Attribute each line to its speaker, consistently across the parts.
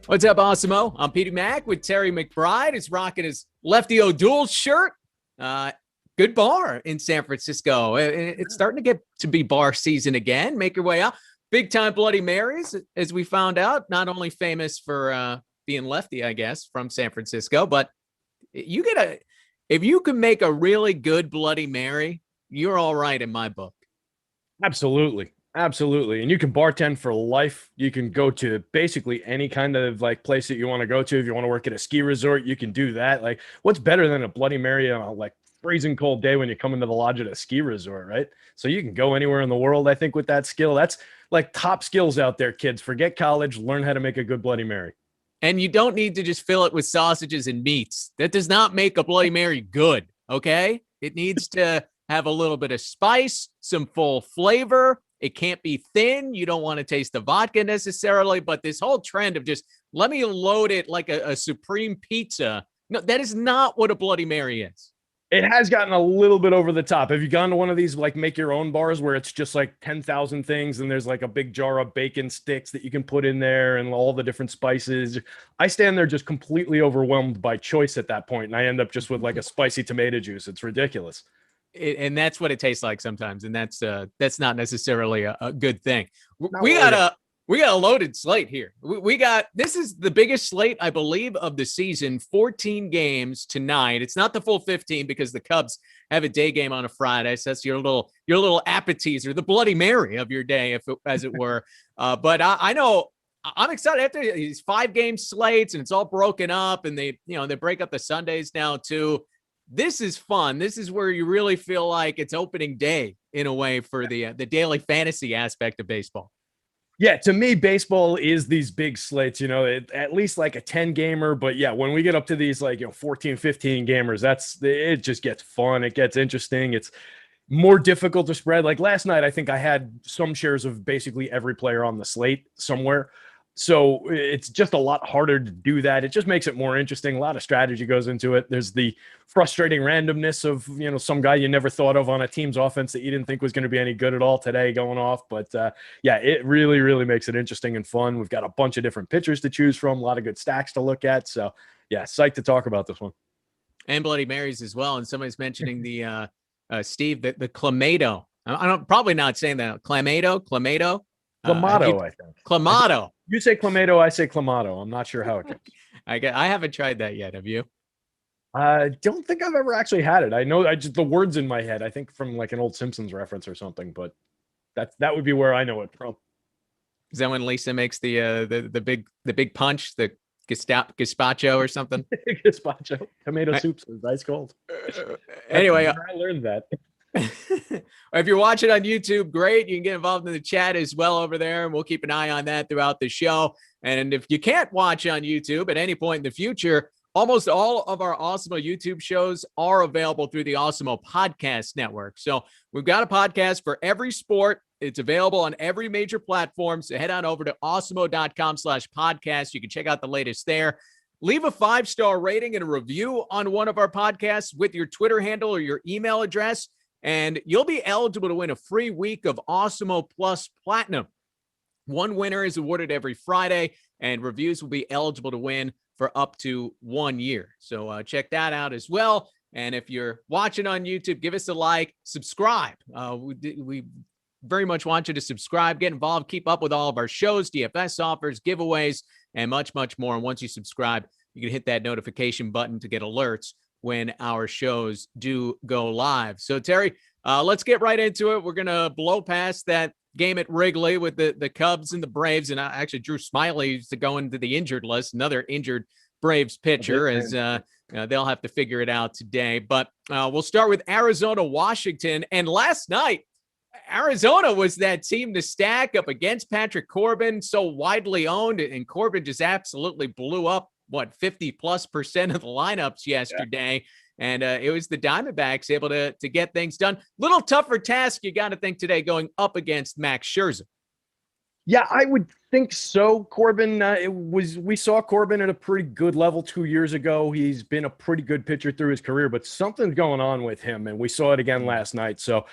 Speaker 1: What's up, Awesemo? I'm PeteyMac with Terry McBride. He's rocking his Lefty O'Doul shirt. Good bar in San Francisco. It's starting to get to be bar season again. Make your way out. Big time Bloody Marys, as we found out. Not only famous for being lefty, I guess, from San Francisco, but if you can make a really good Bloody Mary, you're all right in my book.
Speaker 2: Absolutely. Absolutely. And you can bartend for life. You can go to basically any kind of like place that you want to go to. If you want to work at a ski resort, you can do that. Like, what's better than a Bloody Mary on a like freezing cold day when you come into the lodge at a ski resort, right? So you can go anywhere in the world, I think, with that skill. That's like top skills out there, kids. Forget college, learn how to make a good Bloody Mary.
Speaker 1: And you don't need to just fill it with sausages and meats. That does not make a Bloody Mary good, okay? It needs to have a little bit of spice, some full flavor. It can't be thin. You don't want to taste the vodka necessarily, but this whole trend of just let me load it like a supreme pizza. No, that is not what a Bloody Mary is.
Speaker 2: It has gotten a little bit over the top. Have you gone to one of these like make your own bars where it's just like 10,000 things and there's like a big jar of bacon sticks that you can put in there and all the different spices? I stand there just completely overwhelmed by choice at that point, and I end up just with like a spicy tomato juice. It's ridiculous.
Speaker 1: And that's what it tastes like sometimes, and that's not necessarily a good thing.
Speaker 2: Not
Speaker 1: We
Speaker 2: really.
Speaker 1: got a loaded slate here. We got, this is the biggest slate, I believe, of the season. 14 games tonight. It's not the full 15 because the Cubs have a day game on a Friday. So that's your little appetizer, the Bloody Mary of your day, as it were. But I know I'm excited after these 5-game slates, and it's all broken up, and they break up the Sundays now too. This is fun. This is where you really feel like it's opening day in a way for the daily fantasy aspect of baseball.
Speaker 2: Yeah, to me, baseball is these big slates, at least like a 10 gamer. But yeah, when we get up to these like, 14, 15 gamers, it just gets fun. It gets interesting. It's more difficult to spread. Like last night, I think I had some shares of basically every player on the slate somewhere. So it's just a lot harder to do that. It just makes it more interesting. A lot of strategy goes into it. There's the frustrating randomness of, some guy you never thought of on a team's offense that you didn't think was going to be any good at all today going off. But yeah, it really, really makes it interesting and fun. We've got a bunch of different pitchers to choose from, a lot of good stacks to look at. So yeah, psyched to talk about this one.
Speaker 1: And Bloody Marys as well. And somebody's mentioning the Steve, the Clamato. I'm probably not saying that. Clamato.
Speaker 2: Clamato, I think.
Speaker 1: Clamato.
Speaker 2: You say Clamato, I say Clamato. I'm not sure how it goes.
Speaker 1: I haven't tried that yet. Have you?
Speaker 2: I don't think I've ever actually had it. I know just the words in my head, I think from like an old Simpsons reference or something, but that would be where I know it from.
Speaker 1: Is that when Lisa makes the big punch, the gazpacho or something?
Speaker 2: Gazpacho. Tomato soup is ice cold.
Speaker 1: Anyway,
Speaker 2: I learned that.
Speaker 1: If you're watching on YouTube, great. You can get involved in the chat as well over there, and we'll keep an eye on that throughout the show. And if you can't watch on YouTube at any point in the future, almost all of our Awesemo YouTube shows are available through the Awesemo Podcast Network. So we've got a podcast for every sport. It's available on every major platform. So head on over to awesemo.com/podcast. You can check out the latest there. Leave a 5-star rating and a review on one of our podcasts with your Twitter handle or your email address, and you'll be eligible to win a free week of Awesemo Plus Platinum. One winner is awarded every Friday, and reviews will be eligible to win for up to 1 year. So check that out as well. And if you're watching on YouTube, give us a like, subscribe. We very much want you to subscribe, get involved, keep up with all of our shows, DFS offers, giveaways, and much, much more. And once you subscribe, you can hit that notification button to get alerts when our shows do go live. So, Terry, let's get right into it. We're going to blow past that game at Wrigley with the Cubs and the Braves. And actually, Drew Smiley used to go into the injured list, another injured Braves pitcher, as they'll have to figure it out today. But we'll start with Arizona, Washington. And last night, Arizona was that team to stack up against Patrick Corbin, so widely owned, and Corbin just absolutely blew up, 50+% of the lineups yesterday. Yeah. And it was the Diamondbacks able to get things done. Little tougher task, you got to think, today going up against Max Scherzer.
Speaker 2: Yeah, I would think so. Corbin, we saw Corbin at a pretty good level 2 years ago. He's been a pretty good pitcher through his career, but something's going on with him, and we saw it again last night. So,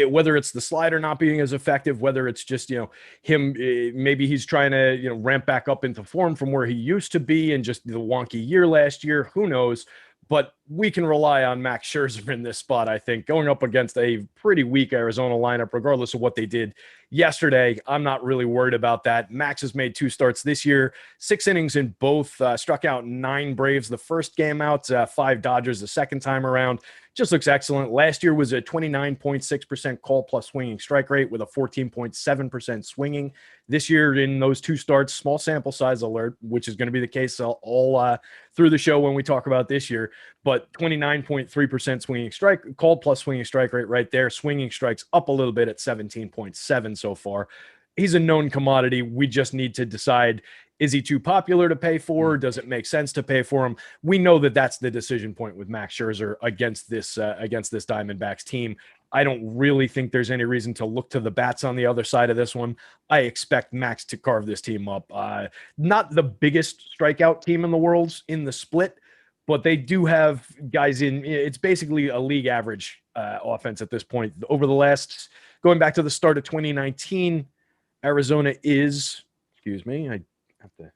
Speaker 2: whether it's the slider not being as effective, whether it's just him, maybe he's trying to ramp back up into form from where he used to be, and just the wonky year last year. Who knows? But we can rely on Max Scherzer in this spot, I think, going up against a pretty weak Arizona lineup, regardless of what they did yesterday. I'm not really worried about that. Max has made 2 starts this year, 6 innings in both, struck out 9 Braves the first game out, 5 Dodgers the second time around. Just looks excellent. Last year was a 29.6% call plus swinging strike rate with a 14.7% swinging. This year in those 2 starts, small sample size alert, which is going to be the case all through the show when we talk about this year, but 29.3% swinging strike, called plus swinging strike rate right there. Swinging strikes up a little bit at 17.7 so far. He's a known commodity. We just need to decide, is he too popular to pay for? Does it make sense to pay for him? We know that that's the decision point with Max Scherzer against this Diamondbacks team. I don't really think there's any reason to look to the bats on the other side of this one. I expect Max to carve this team up. Not the biggest strikeout team in the world in the split, but they do have guys in. It's basically a league average offense at this point. Going back to the start of 2019, Arizona is, excuse me, I have to,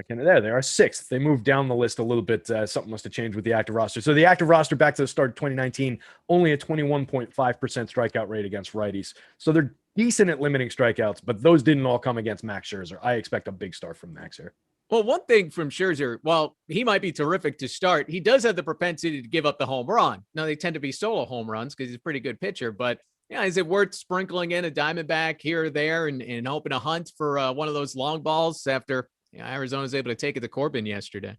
Speaker 2: there they are, 6th. They moved down the list a little bit. Something must have changed with the active roster. So the active roster back to the start of 2019, only a 21.5% strikeout rate against righties. So they're decent at limiting strikeouts, but those didn't all come against Max Scherzer. I expect a big start from Max here.
Speaker 1: Well, one thing from Scherzer, while he might be terrific to start, he does have the propensity to give up the home run. Now, they tend to be solo home runs because he's a pretty good pitcher, but is it worth sprinkling in a Diamondback here or there and hoping to hunt for one of those long balls after Arizona's able to take it to Corbin yesterday?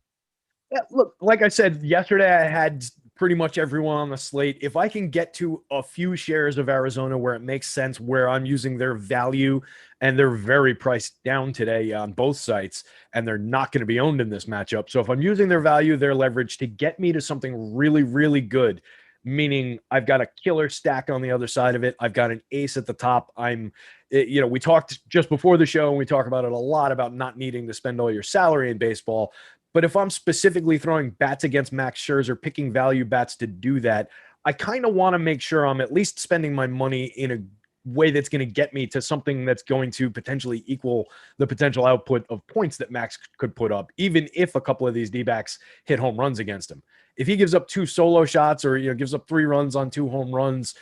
Speaker 2: Yeah, look, like I said, yesterday I had pretty much everyone on the slate. If I can get to a few shares of Arizona where it makes sense, where I'm using their value, and they're very priced down today on both sites, and they're not going to be owned in this matchup. So if I'm using their value, their leverage to get me to something really, really good, meaning I've got a killer stack on the other side of it, I've got an ace at the top. We talked just before the show, and we talk about it a lot about not needing to spend all your salary in baseball. But if I'm specifically throwing bats against Max Scherzer, picking value bats to do that, I kind of want to make sure I'm at least spending my money in a way that's going to get me to something that's going to potentially equal the potential output of points that Max could put up, even if a couple of these D-backs hit home runs against him. If he gives up 2 solo shots or gives up 3 runs on 2 home runs,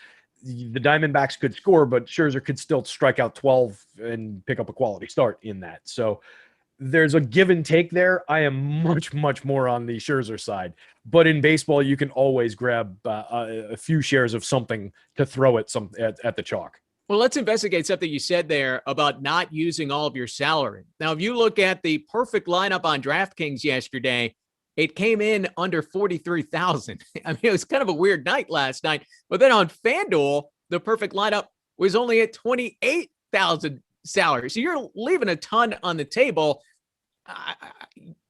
Speaker 2: the Diamondbacks could score, but Scherzer could still strike out 12 and pick up a quality start in that. So there's a give and take there. I am much, much more on the Scherzer side. But in baseball, you can always grab a few shares of something to throw at the chalk.
Speaker 1: Well, let's investigate something you said there about not using all of your salary. Now, if you look at the perfect lineup on DraftKings yesterday, it came in under 43,000. I mean, it was kind of a weird night last night. But then on FanDuel, the perfect lineup was only at 28,000 salary. So you're leaving a ton on the table.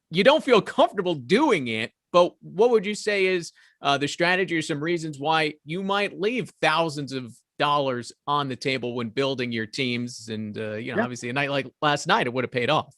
Speaker 1: You don't feel comfortable doing it, but what would you say is the strategy or some reasons why you might leave thousands of dollars on the table when building your teams? And, obviously a night like last night, it would have paid off.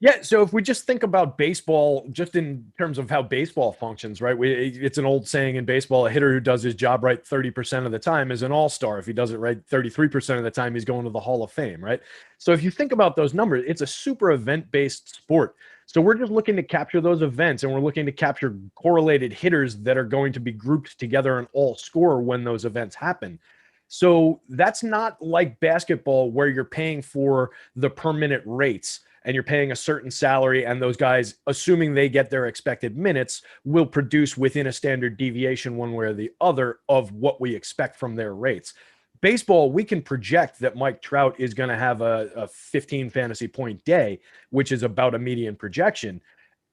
Speaker 2: Yeah, so if we just think about baseball, just in terms of how baseball functions, right? It's an old saying in baseball, a hitter who does his job right 30% of the time is an all-star. If he does it right 33% of the time, he's going to the Hall of Fame, right? So if you think about those numbers, it's a super event-based sport. So we're just looking to capture those events, and we're looking to capture correlated hitters that are going to be grouped together and all score when those events happen. So that's not like basketball where you're paying for the per minute rates and you're paying a certain salary, and those guys, assuming they get their expected minutes, will produce within a standard deviation one way or the other of what we expect from their rates. Baseball, we can project that Mike Trout is going to have a 15 fantasy point day, which is about a median projection.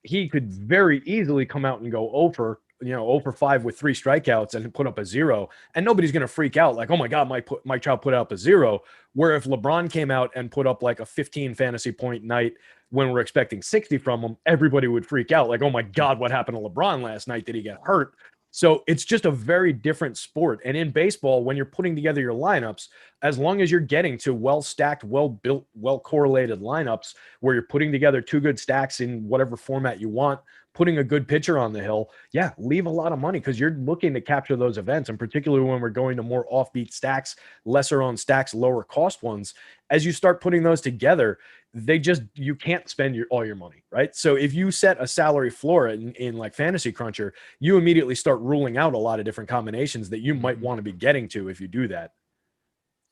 Speaker 2: He could very easily come out and go over 0 for 5 with 3 strikeouts and put up a 0, and nobody's going to freak out like, oh my God, Mike Trout put up a 0. Where if LeBron came out and put up like a 15 fantasy point night when we're expecting 60 from him, everybody would freak out like, oh my God, what happened to LeBron last night? Did he get hurt? So it's just a very different sport. And in baseball, when you're putting together your lineups, as long as you're getting to well-stacked, well-built, well-correlated lineups where you're putting together two good stacks in whatever format you want, putting a good pitcher on the hill, yeah, leave a lot of money because you're looking to capture those events. And particularly when we're going to more offbeat stacks, lesser on stacks, lower cost ones, as you start putting those together, you can't spend all your money, right? So if you set a salary floor in like Fantasy Cruncher, you immediately start ruling out a lot of different combinations that you might want to be getting to if you do that.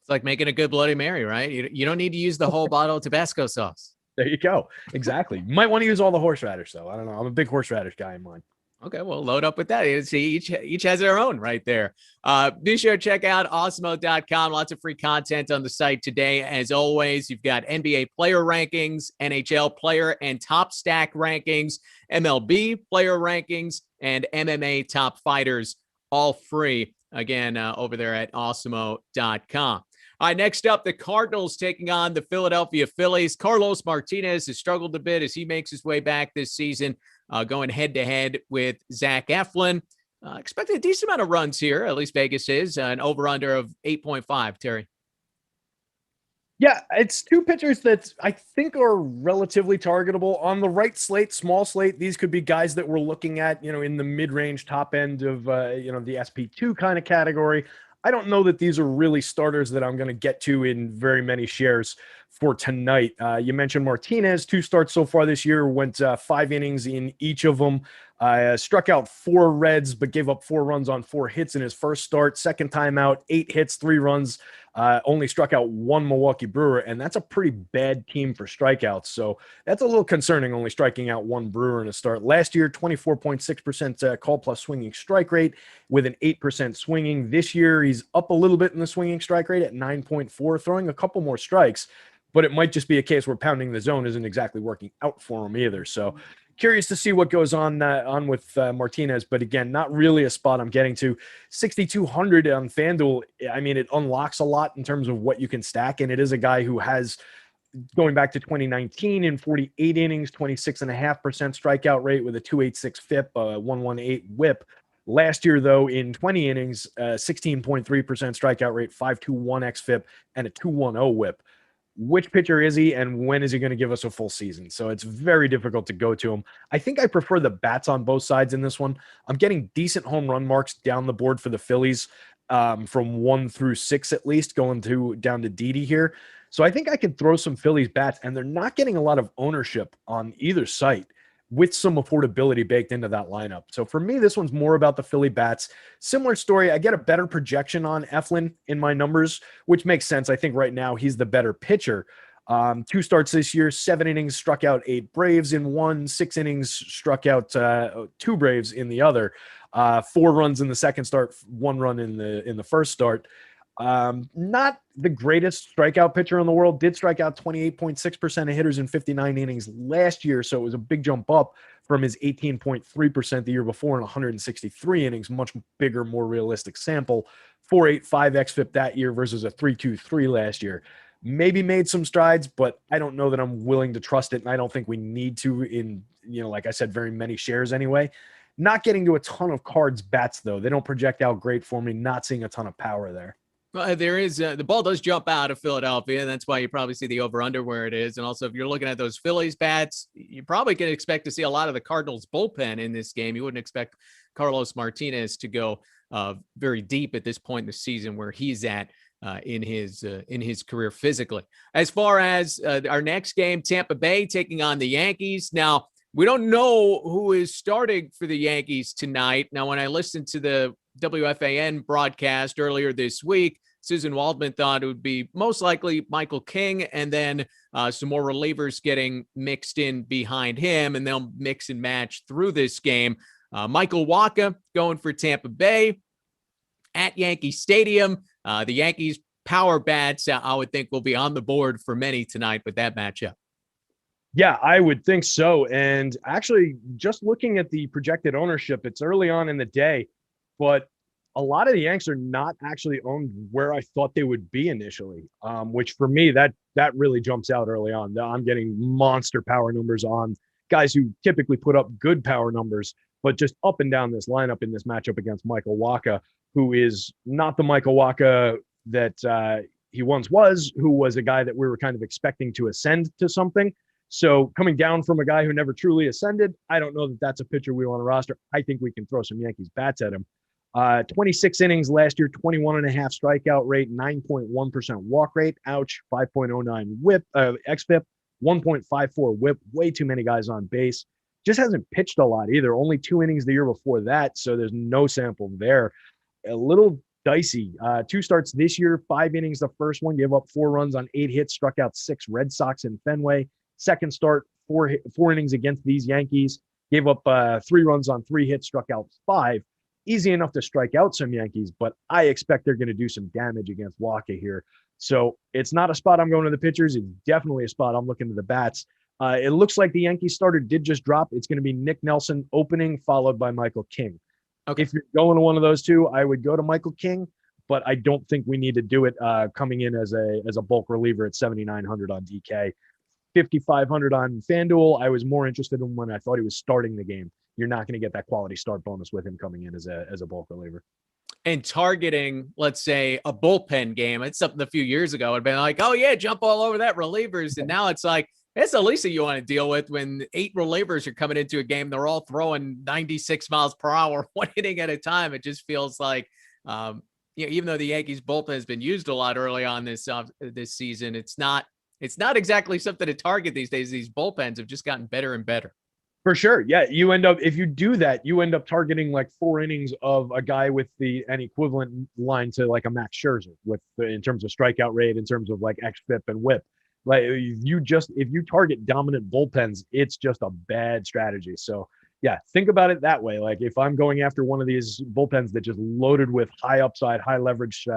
Speaker 1: It's like making a good Bloody Mary, right? You don't need to use the whole bottle of Tabasco sauce.
Speaker 2: There you go. Exactly. You might want to use all the horseradish, though. I don't know. I'm a big horseradish guy in mine.
Speaker 1: Okay, well, load up with that. See, each has their own right there. Be sure to check out Awesemo.com. Lots of free content on the site today. As always, you've got NBA player rankings, NHL player and top stack rankings, MLB player rankings, and MMA top fighters, all free, again, over there at Awesemo.com. All right, next up, the Cardinals taking on the Philadelphia Phillies. Carlos Martinez has struggled a bit as he makes his way back this season, going head-to-head with Zach Eflin. Expecting a decent amount of runs here, at least Vegas is, an over-under of 8.5, Terry.
Speaker 2: Yeah, it's two pitchers that I think are relatively targetable. On the right slate, small slate, these could be guys that we're looking at, in the mid-range top end of, the SP2 kind of category. I don't know that these are really starters that I'm going to get to in very many shares for tonight. You mentioned Martinez, 2 starts so far this year, went 5 innings in each of them. Struck out 4 Reds, but gave up 4 runs on 4 hits in his first start. Second time out, 8 hits, 3 runs, only struck out 1 Milwaukee Brewer, and that's a pretty bad team for strikeouts. So that's a little concerning, only striking out 1 Brewer in a start. Last year, 24.6% call plus swinging strike rate with an 8% swinging. This year, he's up a little bit in the swinging strike rate at 9.4, throwing a couple more strikes, but it might just be a case where pounding the zone isn't exactly working out for him either. So curious to see what goes on with Martinez, but again, not really a spot I'm getting to. 6,200 on Fanduel. I mean, it unlocks a lot in terms of what you can stack, and it is a guy who has, going back to 2019, in 48 innings, 26.5% strikeout rate with a 2.86 FIP, 1.18 WHIP. Last year, though, in 20 innings, 16.3% strikeout rate, 5.21 xFIP, and a 2.10 WHIP. Which pitcher is he, and when is he going to give us a full season? So it's very difficult to go to him. I think I prefer the bats on both sides in this one. I'm getting decent home run marks down the board for the Phillies, from 1 through 6 at least, going down to Didi here. So I think I can throw some Phillies bats, and they're not getting a lot of ownership on either site, with some affordability baked into that lineup. So for me, this one's more about the Philly bats. Similar story. I get a better projection on Eflin in my numbers, which makes sense. I think right now he's the better pitcher. 2 starts this year, 7 innings, struck out 8 Braves in one, 6 innings, struck out 2 Braves in the other, 4 runs in the second start, 1 run in the first start. Not the greatest strikeout pitcher in the world. Did strike out 28.6% of hitters in 59 innings last year, so it was a big jump up from his 18.3% the year before in 163 innings. Much bigger, more realistic sample. 4.85 xFIP that year versus a 3.23 last year. Maybe made some strides, but I don't know that I'm willing to trust it, and I don't think we need to in, like I said, very many shares anyway. Not getting to a ton of cards bats, though. They don't project out great for me. Not seeing a ton of power there.
Speaker 1: Well, there is the ball does jump out of Philadelphia, and that's why you probably see the over-under where it is. And also, if you're looking at those Phillies bats, you probably can expect to see a lot of the Cardinals bullpen in this game. You wouldn't expect Carlos Martinez to go very deep at this point in the season where he's at in his career physically. As far as our next game, Tampa Bay taking on the Yankees. Now, we don't know who is starting for the Yankees tonight. Now, when I listened to the WFAN broadcast earlier this week, Susan Waldman thought it would be most likely Michael King and then some more relievers getting mixed in behind him, and they'll mix and match through this game. Michael Wacha going for Tampa Bay at Yankee Stadium. The Yankees power bats, I would think, will be on the board for many tonight with that matchup.
Speaker 2: Yeah, I would think so. And actually, just looking at the projected ownership, it's early on in the day, but a lot of the Yanks are not actually owned where I thought they would be initially, which for me, that really jumps out early on. I'm getting monster power numbers on guys who typically put up good power numbers, but just up and down this lineup in this matchup against Michael Wacha, who is not the Michael Wacha that he once was, who was a guy that we were kind of expecting to ascend to something. So coming down from a guy who never truly ascended, I don't know that that's a pitcher we want to roster. I think we can throw some Yankees bats at him. 26 innings last year, 21.5 strikeout rate, 9.1% walk rate. Ouch. 5.09 whip, xFIP, 1.54 whip. Way too many guys on base. Just hasn't pitched a lot either. Only 2 innings the year before that, so there's no sample there. A little dicey. 2 starts this year, 5 innings the first one, gave up 4 runs on 8 hits, struck out 6 Red Sox in Fenway. Second start, 4 innings against these Yankees, gave up 3 runs on 3 hits, struck out 5. Easy enough to strike out some Yankees, but I expect they're going to do some damage against Wacha here. So it's not a spot I'm going to the pitchers. It's definitely a spot I'm looking to the bats. It looks like the Yankees starter did just drop. It's going to be Nick Nelson opening, followed by Michael King. Okay. If you're going to one of those two, I would go to Michael King, but I don't think we need to do it coming in as a bulk reliever at 7,900 on DK. 5,500 on FanDuel. I was more interested in when I thought he was starting the game. You're not going to get that quality start bonus with him coming in as a bulk reliever.
Speaker 1: And targeting, let's say, a bullpen game, it's something a few years ago had been like, oh yeah, jump all over that relievers. And now it's like, it's the least that you want to deal with when 8 relievers are coming into a game. They're all throwing 96 miles per hour, 1 inning at a time. It just feels like, even though the Yankees bullpen has been used a lot early on this season, it's not exactly something to target these days. These bullpens have just gotten better and better.
Speaker 2: For sure. Yeah. You end up, if you do that, you end up targeting like 4 innings of a guy with an equivalent line to like a Max Scherzer in terms of strikeout rate, in terms of like xFIP and whip. Like if you target dominant bullpens, it's just a bad strategy. So yeah, think about it that way. Like if I'm going after one of these bullpens that just loaded with high upside, high leverage,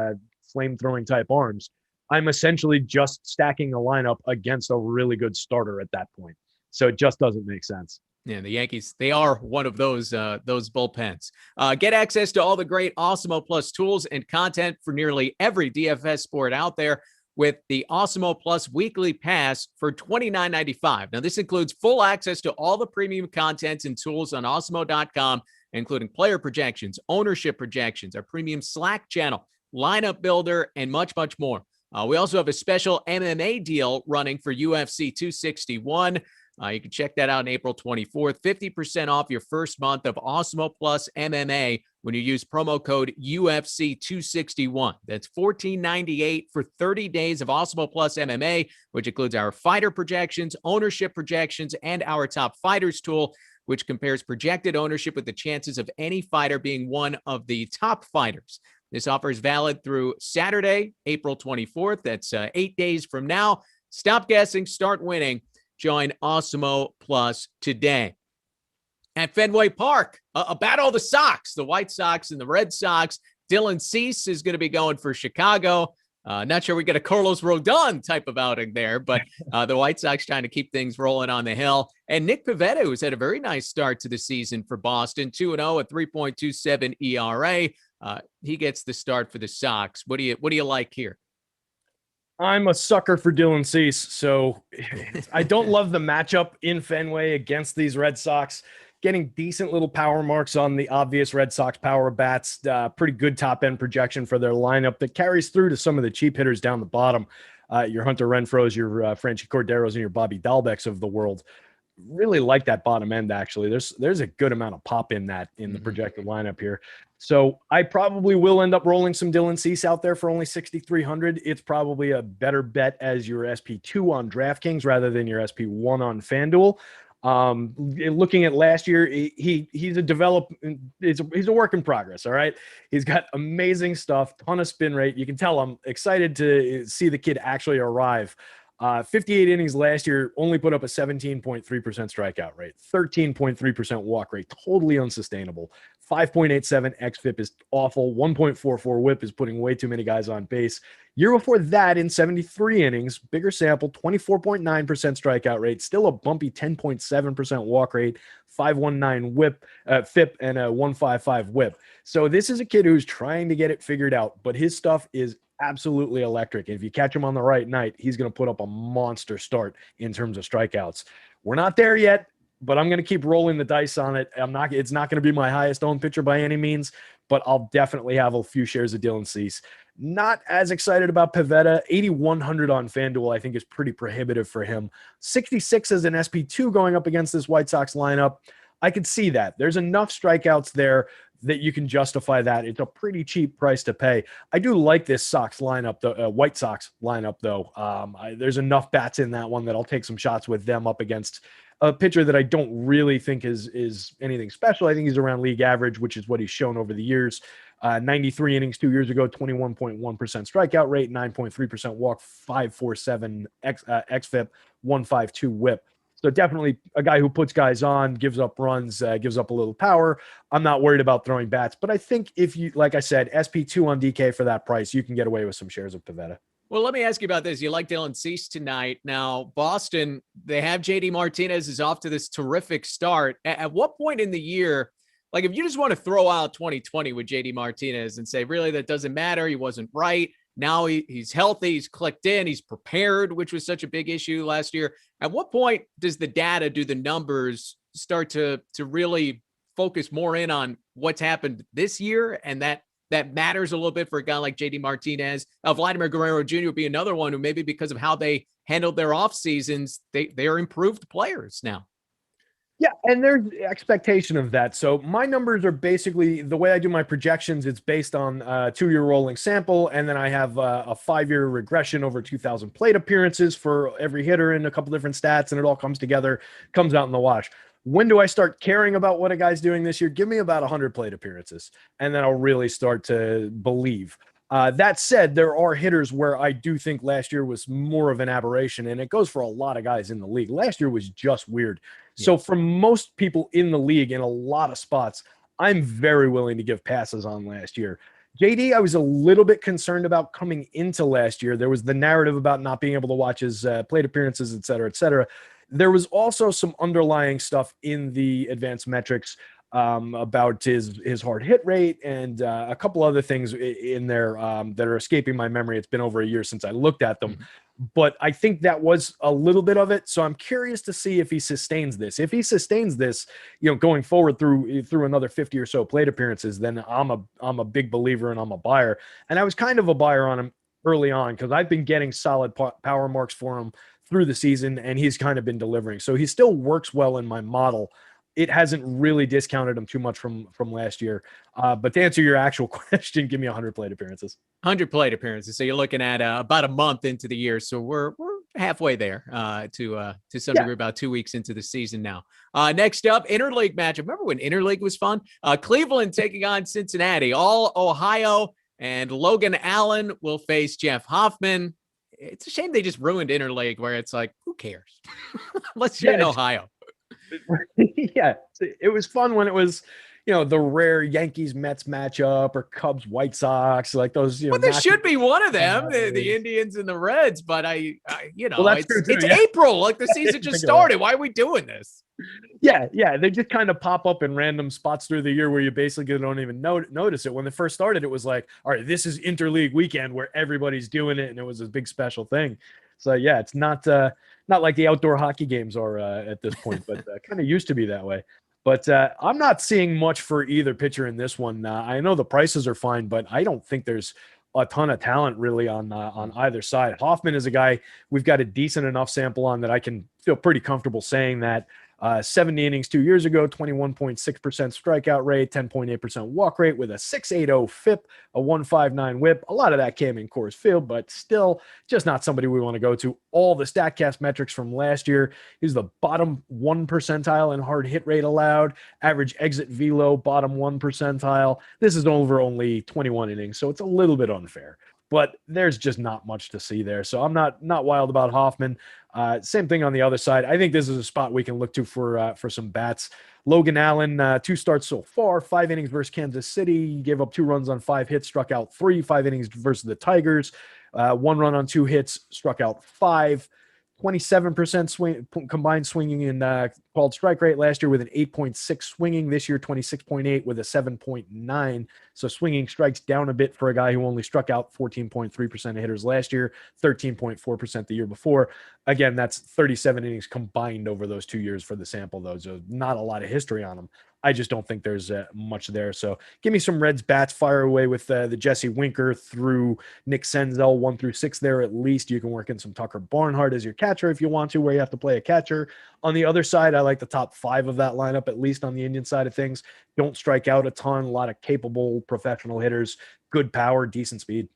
Speaker 2: flame throwing type arms, I'm essentially just stacking a lineup against a really good starter at that point. So it just doesn't make sense.
Speaker 1: Yeah, the Yankees, they are one of those bullpens. Get access to all the great Awesemo Plus tools and content for nearly every DFS sport out there with the Awesemo Plus weekly pass for $29.95. Now, this includes full access to all the premium content and tools on Awesemo.com, including player projections, ownership projections, our premium Slack channel, lineup builder, and much, much more. We also have a special MMA deal running for UFC 261. You can check that out on April 24th. 50% off your first month of Awesemo Plus MMA when you use promo code UFC 261. That's $14.98 for 30 days of Awesemo Plus MMA, which includes our fighter projections, ownership projections, and our top fighters tool, which compares projected ownership with the chances of any fighter being one of the top fighters. This offer is valid through Saturday, April 24th. That's 8 days from now. Stop guessing, start winning. Join Awesemo Plus today. At Fenway Park, a battle of the Sox, the White Sox and the Red Sox. Dylan Cease is going to be going for Chicago. Not sure we get a Carlos Rodon type of outing there, but the White Sox trying to keep things rolling on the hill. And Nick Pivetta, who's had a very nice start to the season for Boston, 2-0 at 3.27 ERA. He gets the start for the Sox. What do you like here?
Speaker 2: I'm a sucker for Dylan Cease, so I don't love the matchup in Fenway against these Red Sox. Getting decent little power marks on the obvious Red Sox power bats. Pretty good top-end projection for their lineup that carries through to some of the cheap hitters down the bottom. Your Hunter Renfroes, your Franchi Corderos, and your Bobby Dalbecs of the world. Really like that bottom end, actually. There's a good amount of pop in the projected lineup here. So I probably will end up rolling some Dylan Cease out there for only 6,300. It's probably a better bet as your SP2 on DraftKings rather than your SP1 on FanDuel. Looking at last year, he's a work in progress. All right. He's got amazing stuff, ton of spin rate. You can tell I'm excited to see the kid actually arrive. 58 innings last year, only put up a 17.3% strikeout rate, 13.3% walk rate, totally unsustainable. 5.87 xFIP is awful. 1.44 whip is putting way too many guys on base. Year before that, in 73 innings, bigger sample, 24.9% strikeout rate, still a bumpy 10.7% walk rate, 5.19 whip, FIP, and a 1.55 whip. So this is a kid who's trying to get it figured out, but his stuff is absolutely electric. And if you catch him on the right night, he's going to put up a monster start in terms of strikeouts. We're not there yet. but I'm going to keep rolling the dice on it. It's not going to be my highest owned pitcher by any means, but I'll definitely have a few shares of Dylan Cease. Not as excited about Pivetta. 8,100 on FanDuel, I think, is pretty prohibitive for him. 66 as an SP2 going up against this White Sox lineup. I could see that. There's enough strikeouts there that you can justify that. It's a pretty cheap price to pay. I do like this Sox lineup, the White Sox lineup, though. There's enough bats in that one that I'll take some shots with them up against a pitcher that I don't really think is anything special. I think he's around league average, which is what he's shown over the years. 93 innings 2 years ago, 21.1% strikeout rate, 9.3% walk, 5.47 xFIP, 1.52 whip. So definitely a guy who puts guys on, gives up runs, gives up a little power. I'm not worried about throwing bats, but I think if you, like I said, SP2 on DK for that price, you can get away with some shares of Pivetta.
Speaker 1: Well, let me ask you about this. You like Dylan Cease tonight. Now, Boston, they have JD Martinez is off to this terrific start. At what point in the year, like if you just want to throw out 2020 with JD Martinez and say, really, that doesn't matter. He wasn't right. Now he's healthy. He's clicked in. He's prepared, which was such a big issue last year. At what point does the data, do the numbers start to really focus more in on what's happened this year? And that matters a little bit for a guy like JD Martinez. Vladimir Guerrero Jr. would be another one who maybe because of how they handled their off seasons, they are improved players now.
Speaker 2: Yeah, and there's expectation of that. So my numbers are basically the way I do my projections. It's based on a 2-year rolling sample, and then I have a 5-year regression over 2,000 plate appearances for every hitter and a couple different stats, and it all comes together, comes out in the wash. When do I start caring about what a guy's doing this year? Give me about 100 plate appearances, and then I'll really start to believe. That said, there are hitters where I do think last year was more of an aberration, and it goes for a lot of guys in the league. Last year was just weird. Yeah. So for most people in the league, in a lot of spots, I'm very willing to give passes on last year. JD, I was a little bit concerned about coming into last year. There was the narrative about not being able to watch his plate appearances, et cetera, et cetera. There was also some underlying stuff in the advanced metrics about his hard hit rate and a couple other things in there that are escaping my memory. It's been over a year since I looked at them, but I think that was a little bit of it. So I'm curious to see if he sustains this. If he sustains this, going forward through another 50 or so plate appearances, then I'm a big believer and I'm a buyer. And I was kind of a buyer on him early on because I've been getting solid power marks for him through the season, and he's kind of been delivering. So he still works well in my model. It hasn't really discounted him too much from last year. But to answer your actual question, give me 100 plate appearances.
Speaker 1: 100 plate appearances. So you're looking at about a month into the year. So we're halfway there to some degree, about 2 weeks into the season now. Next up, interleague matchup. Remember when interleague was fun? Cleveland taking on Cincinnati, all Ohio, and Logan Allen will face Jeff Hoffman. It's a shame they just ruined interleague where it's like, who cares? Let's hear in Ohio.
Speaker 2: Yeah, it was fun when it was, the rare Yankees Mets matchup or Cubs White Sox, like those.
Speaker 1: Well, there should be one of them, the Indians and the Reds. But well,
Speaker 2: that's true too,
Speaker 1: it's April, like the season just started. Why are we doing this?
Speaker 2: Yeah, they just kind of pop up in random spots through the year where you basically don't even notice it. When they first started, it was like, all right, this is interleague weekend where everybody's doing it, and it was a big special thing. So yeah, it's not like the outdoor hockey games are at this point, but kind of used to be that way. But I'm not seeing much for either pitcher in this one. I know the prices are fine, but I don't think there's a ton of talent really on either side. Hoffman is a guy we've got a decent enough sample on that I can feel pretty comfortable saying that. 70 innings 2 years ago, 21.6% strikeout rate, 10.8% walk rate with a 6.80 FIP, a 1.59 whip. A lot of that came in Coors Field, but still just not somebody we want to go to. All the StatCast metrics from last year, he's the bottom 1 percentile in hard hit rate allowed, average exit velo, bottom 1 percentile. This is over only 21 innings, so it's a little bit unfair. But there's just not much to see there. So I'm not wild about Hoffman. Same thing on the other side. I think this is a spot we can look to for some bats. Logan Allen, 2 starts so far, 5 innings versus Kansas City. He gave up 2 runs on 5 hits, struck out 3, 5 innings versus the Tigers. 1 run on 2 hits, struck out 5. 27% combined swinging and called strike rate last year with an 8.6 swinging. This year, 26.8 with a 7.9. So swinging strikes down a bit for a guy who only struck out 14.3% of hitters last year, 13.4% the year before. Again, that's 37 innings combined over those 2 years for the sample, though. So not a lot of history on him. I just don't think there's much there. So give me some Reds bats, fire away with the Jesse Winker through Nick Senzel, 1 through 6 there at least. You can work in some Tucker Barnhart as your catcher if you want to, where you have to play a catcher. On the other side, I like the top 5 of that lineup, at least on the Indian side of things. Don't strike out a ton, a lot of capable professional hitters, good power, decent speed.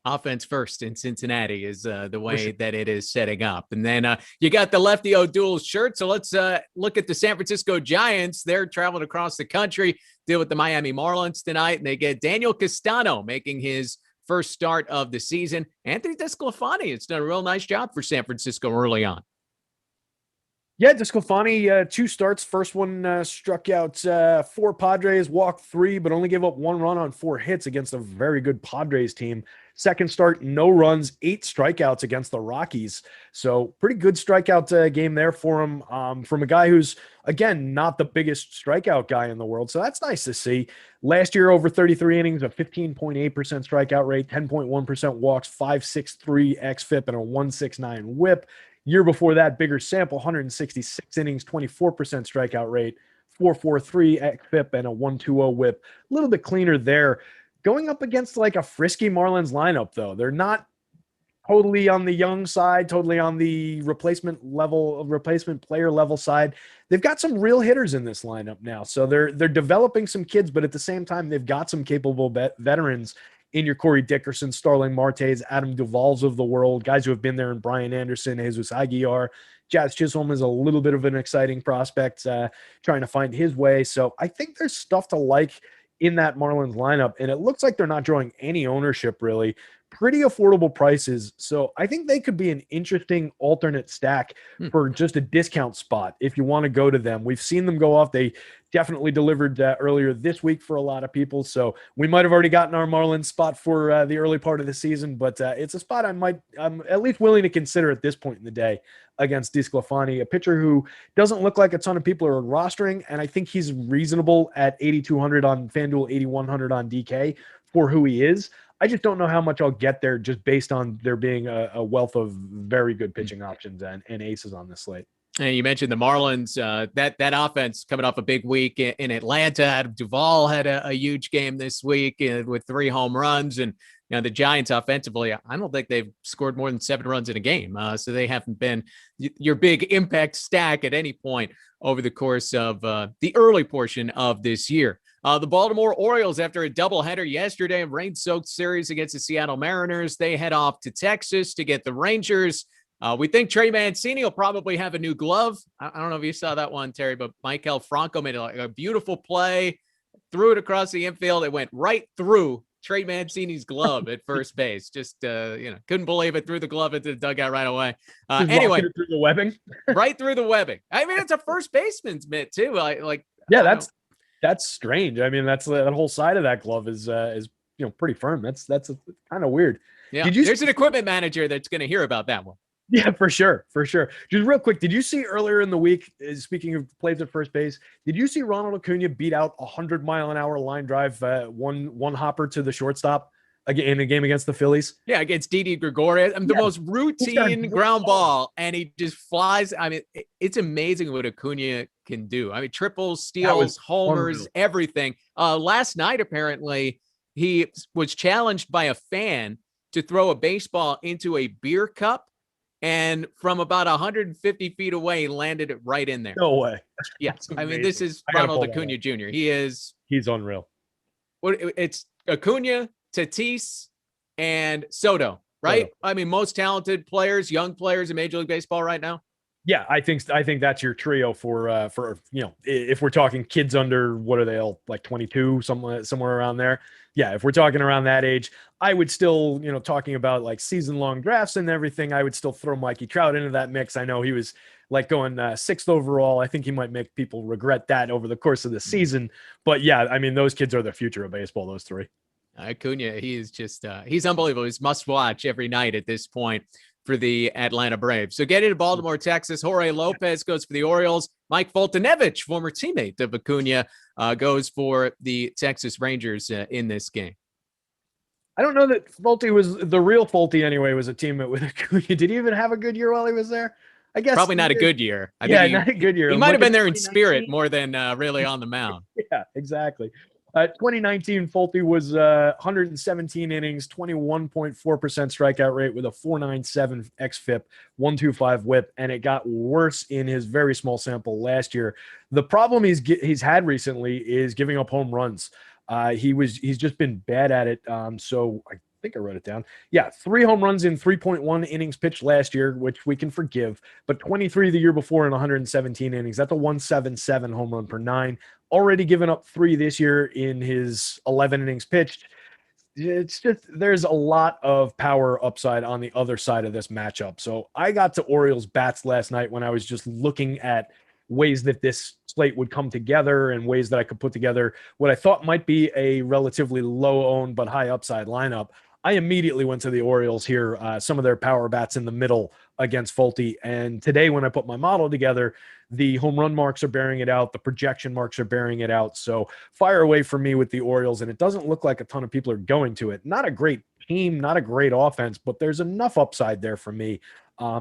Speaker 1: Offense first in Cincinnati is the way that it is setting up. And then you got the Lefty O'Doul shirt. So let's look at the San Francisco Giants. They're traveling across the country, deal with the Miami Marlins tonight, and they get Daniel Castano making his first start of the season. Anthony DeSclafani has done a real nice job for San Francisco early on.
Speaker 2: Yeah, DeSclafani, 2 starts. First one struck out 4 Padres, walked 3, but only gave up 1 run on 4 hits against a very good Padres team. Second start, no runs, 8 strikeouts against the Rockies. So pretty good strikeout game there for him from a guy who's, again, not the biggest strikeout guy in the world. So that's nice to see. Last year, over 33 innings, a 15.8% strikeout rate, 10.1% walks, 5.63 xFIP, and a 1.69 whip. Year before that, bigger sample, 166 innings, 24% strikeout rate, 4.43 xFIP, and a 1.20 whip. A little bit cleaner there. Going up against like a frisky Marlins lineup, though. They're not totally on the young side, totally on the replacement player level side. They've got some real hitters in this lineup now. So they're developing some kids, but at the same time, they've got some capable veterans in your Corey Dickerson, Starling Martes, Adam Duvall's of the world, guys who have been there, in Brian Anderson, Jesus Aguilar. Jazz Chisholm is a little bit of an exciting prospect, trying to find his way. So I think there's stuff to like in that Marlins lineup, and it looks like they're not drawing any ownership, really. Pretty affordable prices. So I think they could be an interesting alternate stack for just a discount spot if you want to go to them. We've seen them go off. They definitely delivered earlier this week for a lot of people. So we might have already gotten our Marlins spot for the early part of the season, but it's a spot I'm at least willing to consider at this point in the day against DeSclafani, a pitcher who doesn't look like a ton of people are rostering. And I think he's reasonable at 8,200 on FanDuel, 8,100 on DK for who he is. I just don't know how much I'll get there just based on there being a wealth of very good pitching options and aces on this slate.
Speaker 1: And you mentioned the Marlins, that offense coming off a big week in Atlanta. Adam Duvall had a huge game this week with 3 home runs. And you know, the Giants offensively, I don't think they've scored more than 7 runs in a game. So they haven't been your big impact stack at any point over the course of the early portion of this year. The Baltimore Orioles, after a doubleheader yesterday, a rain-soaked series against the Seattle Mariners, they head off to Texas to get the Rangers. We think Trey Mancini will probably have a new glove. I don't know if you saw that one, Terry, but Michael Franco made a beautiful play, threw it across the infield. It went right through Trey Mancini's glove at first base. Just, couldn't believe it. Threw the glove into the dugout right away. Anyway,
Speaker 2: through the webbing,
Speaker 1: right through the webbing. I mean, it's a first baseman's mitt too.
Speaker 2: That's strange. I mean, that whole side of that glove is pretty firm. That's kind of weird.
Speaker 1: Yeah, there's an equipment manager that's going to hear about that one.
Speaker 2: Yeah, for sure. Just real quick, did you see earlier in the week, speaking of plays at first base, did you see Ronald Acuna beat out 100-mile-an-hour line drive, one hopper to the shortstop in a game against the Phillies?
Speaker 1: Yeah, against Didi Gregorius. The most routine ground ball, and he just flies. I mean, it's amazing what Acuna can do. I mean, triples, steals, homers, everything. Last night, apparently, he was challenged by a fan to throw a baseball into a beer cup, and from about 150 feet away, landed it right in there.
Speaker 2: No way.
Speaker 1: Yes. I mean, this is Ronald Acuna Jr. He's
Speaker 2: unreal.
Speaker 1: It's Acuna, Tatis, and Soto, right? I mean, most talented players, young players in Major League Baseball right now.
Speaker 2: Yeah, I think that's your trio for if we're talking kids under, what are they all, like 22, somewhere around there. Yeah, if we're talking around that age, I would still, talking about like season-long drafts and everything, I would still throw Mikey Trout into that mix. I know he was like going 6th overall. I think he might make people regret that over the course of the season. But yeah, I mean, those kids are the future of baseball, those 3.
Speaker 1: Acuna, he's just he's unbelievable. He's must watch every night at this point for the Atlanta Braves. So getting to Baltimore, Texas, Jorge Lopez goes for the Orioles. Mike Foltynewicz, former teammate of Acuna, goes for the Texas Rangers in this game.
Speaker 2: I don't know that Folty was the real Folty anyway, was a teammate with Acuna. Did he even have a good year while he was there? I guess
Speaker 1: probably not a good year. I
Speaker 2: think not a good year.
Speaker 1: He might have been there in spirit more than really on the mound.
Speaker 2: Yeah, exactly. 2019, Folty was 117 innings, 21.4% strikeout rate with a 4.97 xFIP, 1.25 WHIP, and it got worse in his very small sample last year. The problem he's had recently is giving up home runs. He's just been bad at it. So I think I wrote it down. Yeah, 3 home runs in 3.1 innings pitched last year, which we can forgive, but 23 the year before in 117 innings. That's a 177 home run per 9. Already given up 3 this year in his 11 innings pitched. It's just, there's a lot of power upside on the other side of this matchup. So I got to Orioles bats last night when I was just looking at ways that this slate would come together and ways that I could put together what I thought might be a relatively low owned but high upside lineup. I immediately went to the Orioles here, some of their power bats in the middle against Folty. And today, when I put my model together, the home run marks are bearing it out. The projection marks are bearing it out. So fire away for me with the Orioles. And it doesn't look like a ton of people are going to it. Not a great team, not a great offense, but there's enough upside there for me.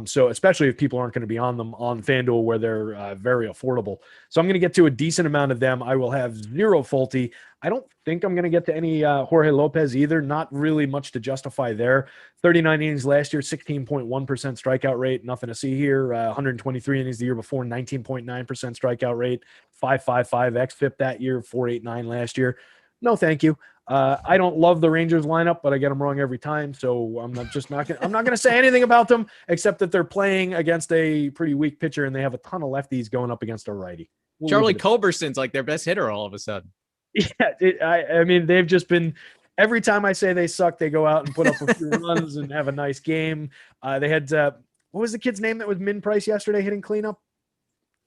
Speaker 2: So especially if people aren't going to be on them on FanDuel where they're very affordable. So I'm going to get to a decent amount of them. I will have 0 Folty. I don't think I'm going to get to any Jorge Lopez either. Not really much to justify there. 39 innings last year, 16.1% strikeout rate. Nothing to see here. 123 innings the year before, 19.9% strikeout rate. 5.55 xFIP that year, 4.89 last year. No, thank you. I don't love the Rangers lineup, but I get them wrong every time. So I'm not going to say anything about them except that they're playing against a pretty weak pitcher and they have a ton of lefties going up against a righty.
Speaker 1: Charlie Culberson's like their best hitter all of a sudden.
Speaker 2: Yeah. I mean, they've just been, every time I say they suck, they go out and put up a few runs and have a nice game. They had, what was the kid's name that was min price yesterday hitting cleanup?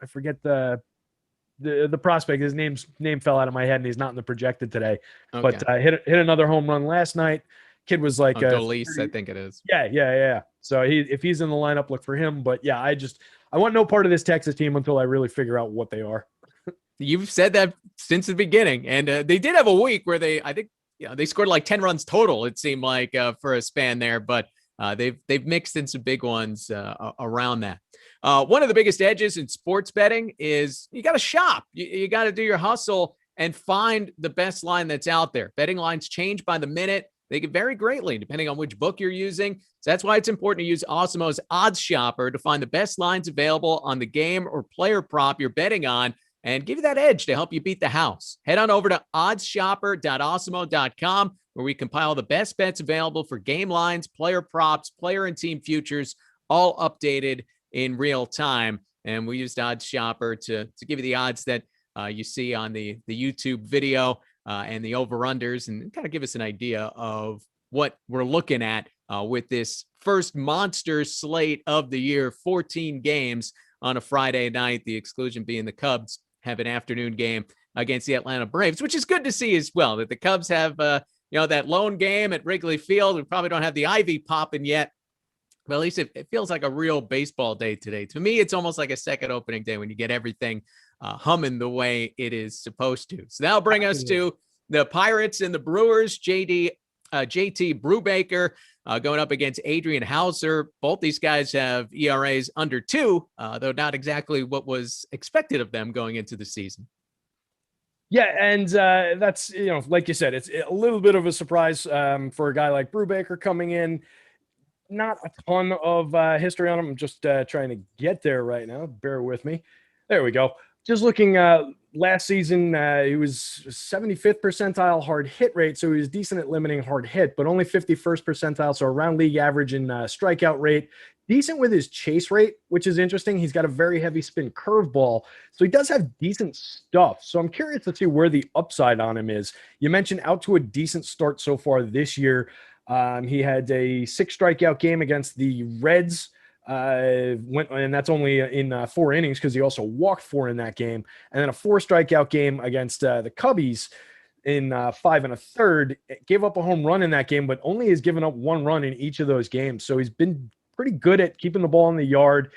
Speaker 2: I forget the prospect. His name fell out of my head and he's not in the projected today, but hit another home run last night. Kid was like
Speaker 1: Dolis, I think it is.
Speaker 2: Yeah. So if he's in the lineup, look for him. But yeah, I want no part of this Texas team until I really figure out what they are.
Speaker 1: You've said that since the beginning, and they did have a week where they scored like 10 runs total. It seemed like for a span there, but they've mixed in some big ones around that. One of the biggest edges in sports betting is you got to shop. You got to do your hustle and find the best line that's out there. Betting lines change by the minute. They can vary greatly depending on which book you're using. So that's why it's important to use Awesemo's Odds Shopper to find the best lines available on the game or player prop you're betting on and give you that edge to help you beat the house. Head on over to oddsshopper.awesemo.com where we compile the best bets available for game lines, player props, player and team futures, all updated in real time. And we used Odds Shopper to give you the odds that you see on the YouTube video and the over-unders and kind of give us an idea of what we're looking at with this first monster slate of the year, 14 games on a Friday night, the exclusion being the Cubs have an afternoon game against the Atlanta Braves, which is good to see as well, that the Cubs have, that lone game at Wrigley Field. We probably don't have the Ivy popping yet, but at least it feels like a real baseball day today. To me, it's almost like a second opening day when you get everything humming the way it is supposed to. So that'll bring us to the Pirates and the Brewers. JT Brubaker going up against Adrian Hauser. Both these guys have ERAs under 2, though not exactly what was expected of them going into the season.
Speaker 2: Yeah, and that's, like you said, it's a little bit of a surprise for a guy like Brubaker coming in. Not a ton of history on him. I'm just trying to get there right now. Bear with me. There we go. Just looking last season, he was 75th percentile hard hit rate, so he was decent at limiting hard hit, but only 51st percentile, so around league average in strikeout rate. Decent with his chase rate, which is interesting. He's got a very heavy spin curveball, so he does have decent stuff. So I'm curious to see where the upside on him is. You mentioned out to a decent start so far this year. He had a 6 strikeout game against the Reds. And that's only in 4 innings because he also walked 4 in that game, and then a 4 strikeout game against the Cubbies in 5 1/3. Gave up a home run in that game, but only has given up 1 run in each of those games. So he's been pretty good at keeping the ball in the yard.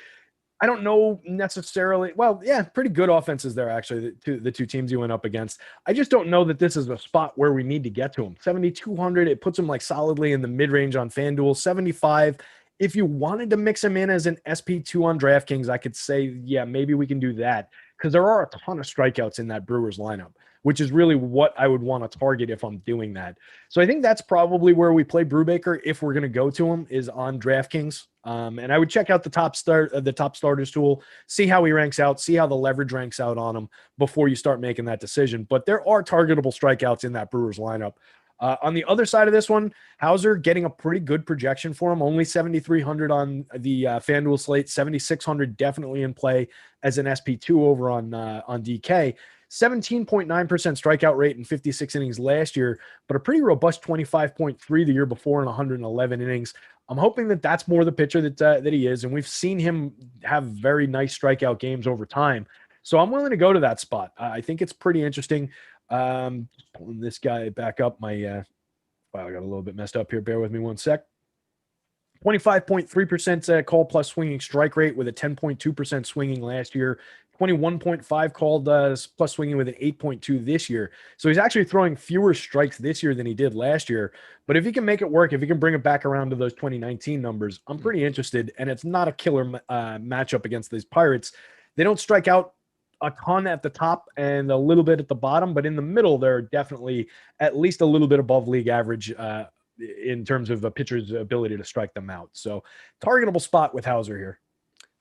Speaker 2: I don't know necessarily. Well, yeah, pretty good offenses there, actually, the two teams you went up against. I just don't know that this is a spot where we need to get to them. 7,200, it puts them like solidly in the mid-range on FanDuel. 75, if you wanted to mix him in as an SP2 on DraftKings, I could say, yeah, maybe we can do that, because there are a ton of strikeouts in that Brewers lineup, which is really what I would want to target if I'm doing that. So I think that's probably where we play Brubaker if we're going to go to him, is on DraftKings. And I would check out the top starters tool, see how he ranks out, see how the leverage ranks out on him before you start making that decision. But there are targetable strikeouts in that Brewers lineup. On the other side of this one, Hauser getting a pretty good projection for him, only 7,300 on the FanDuel slate, 7,600 definitely in play as an SP2 over on DK. 17.9% strikeout rate in 56 innings last year, but a pretty robust 25.3 the year before in 111 innings. I'm hoping that that's more the pitcher that he is, and we've seen him have very nice strikeout games over time. So I'm willing to go to that spot. I think it's pretty interesting. Just pulling this guy back up. My wow, I got a little bit messed up here. Bear with me one sec. 25.3% call plus swinging strike rate with a 10.2% swinging last year. 21.5 called plus swinging with an 8.2 this year. So he's actually throwing fewer strikes this year than he did last year. But if he can make it work, if he can bring it back around to those 2019 numbers, I'm pretty interested. And it's not a killer matchup against these Pirates. They don't strike out a ton at the top and a little bit at the bottom, but in the middle, they're definitely at least a little bit above league average in terms of a pitcher's ability to strike them out. So targetable spot with Hauser here.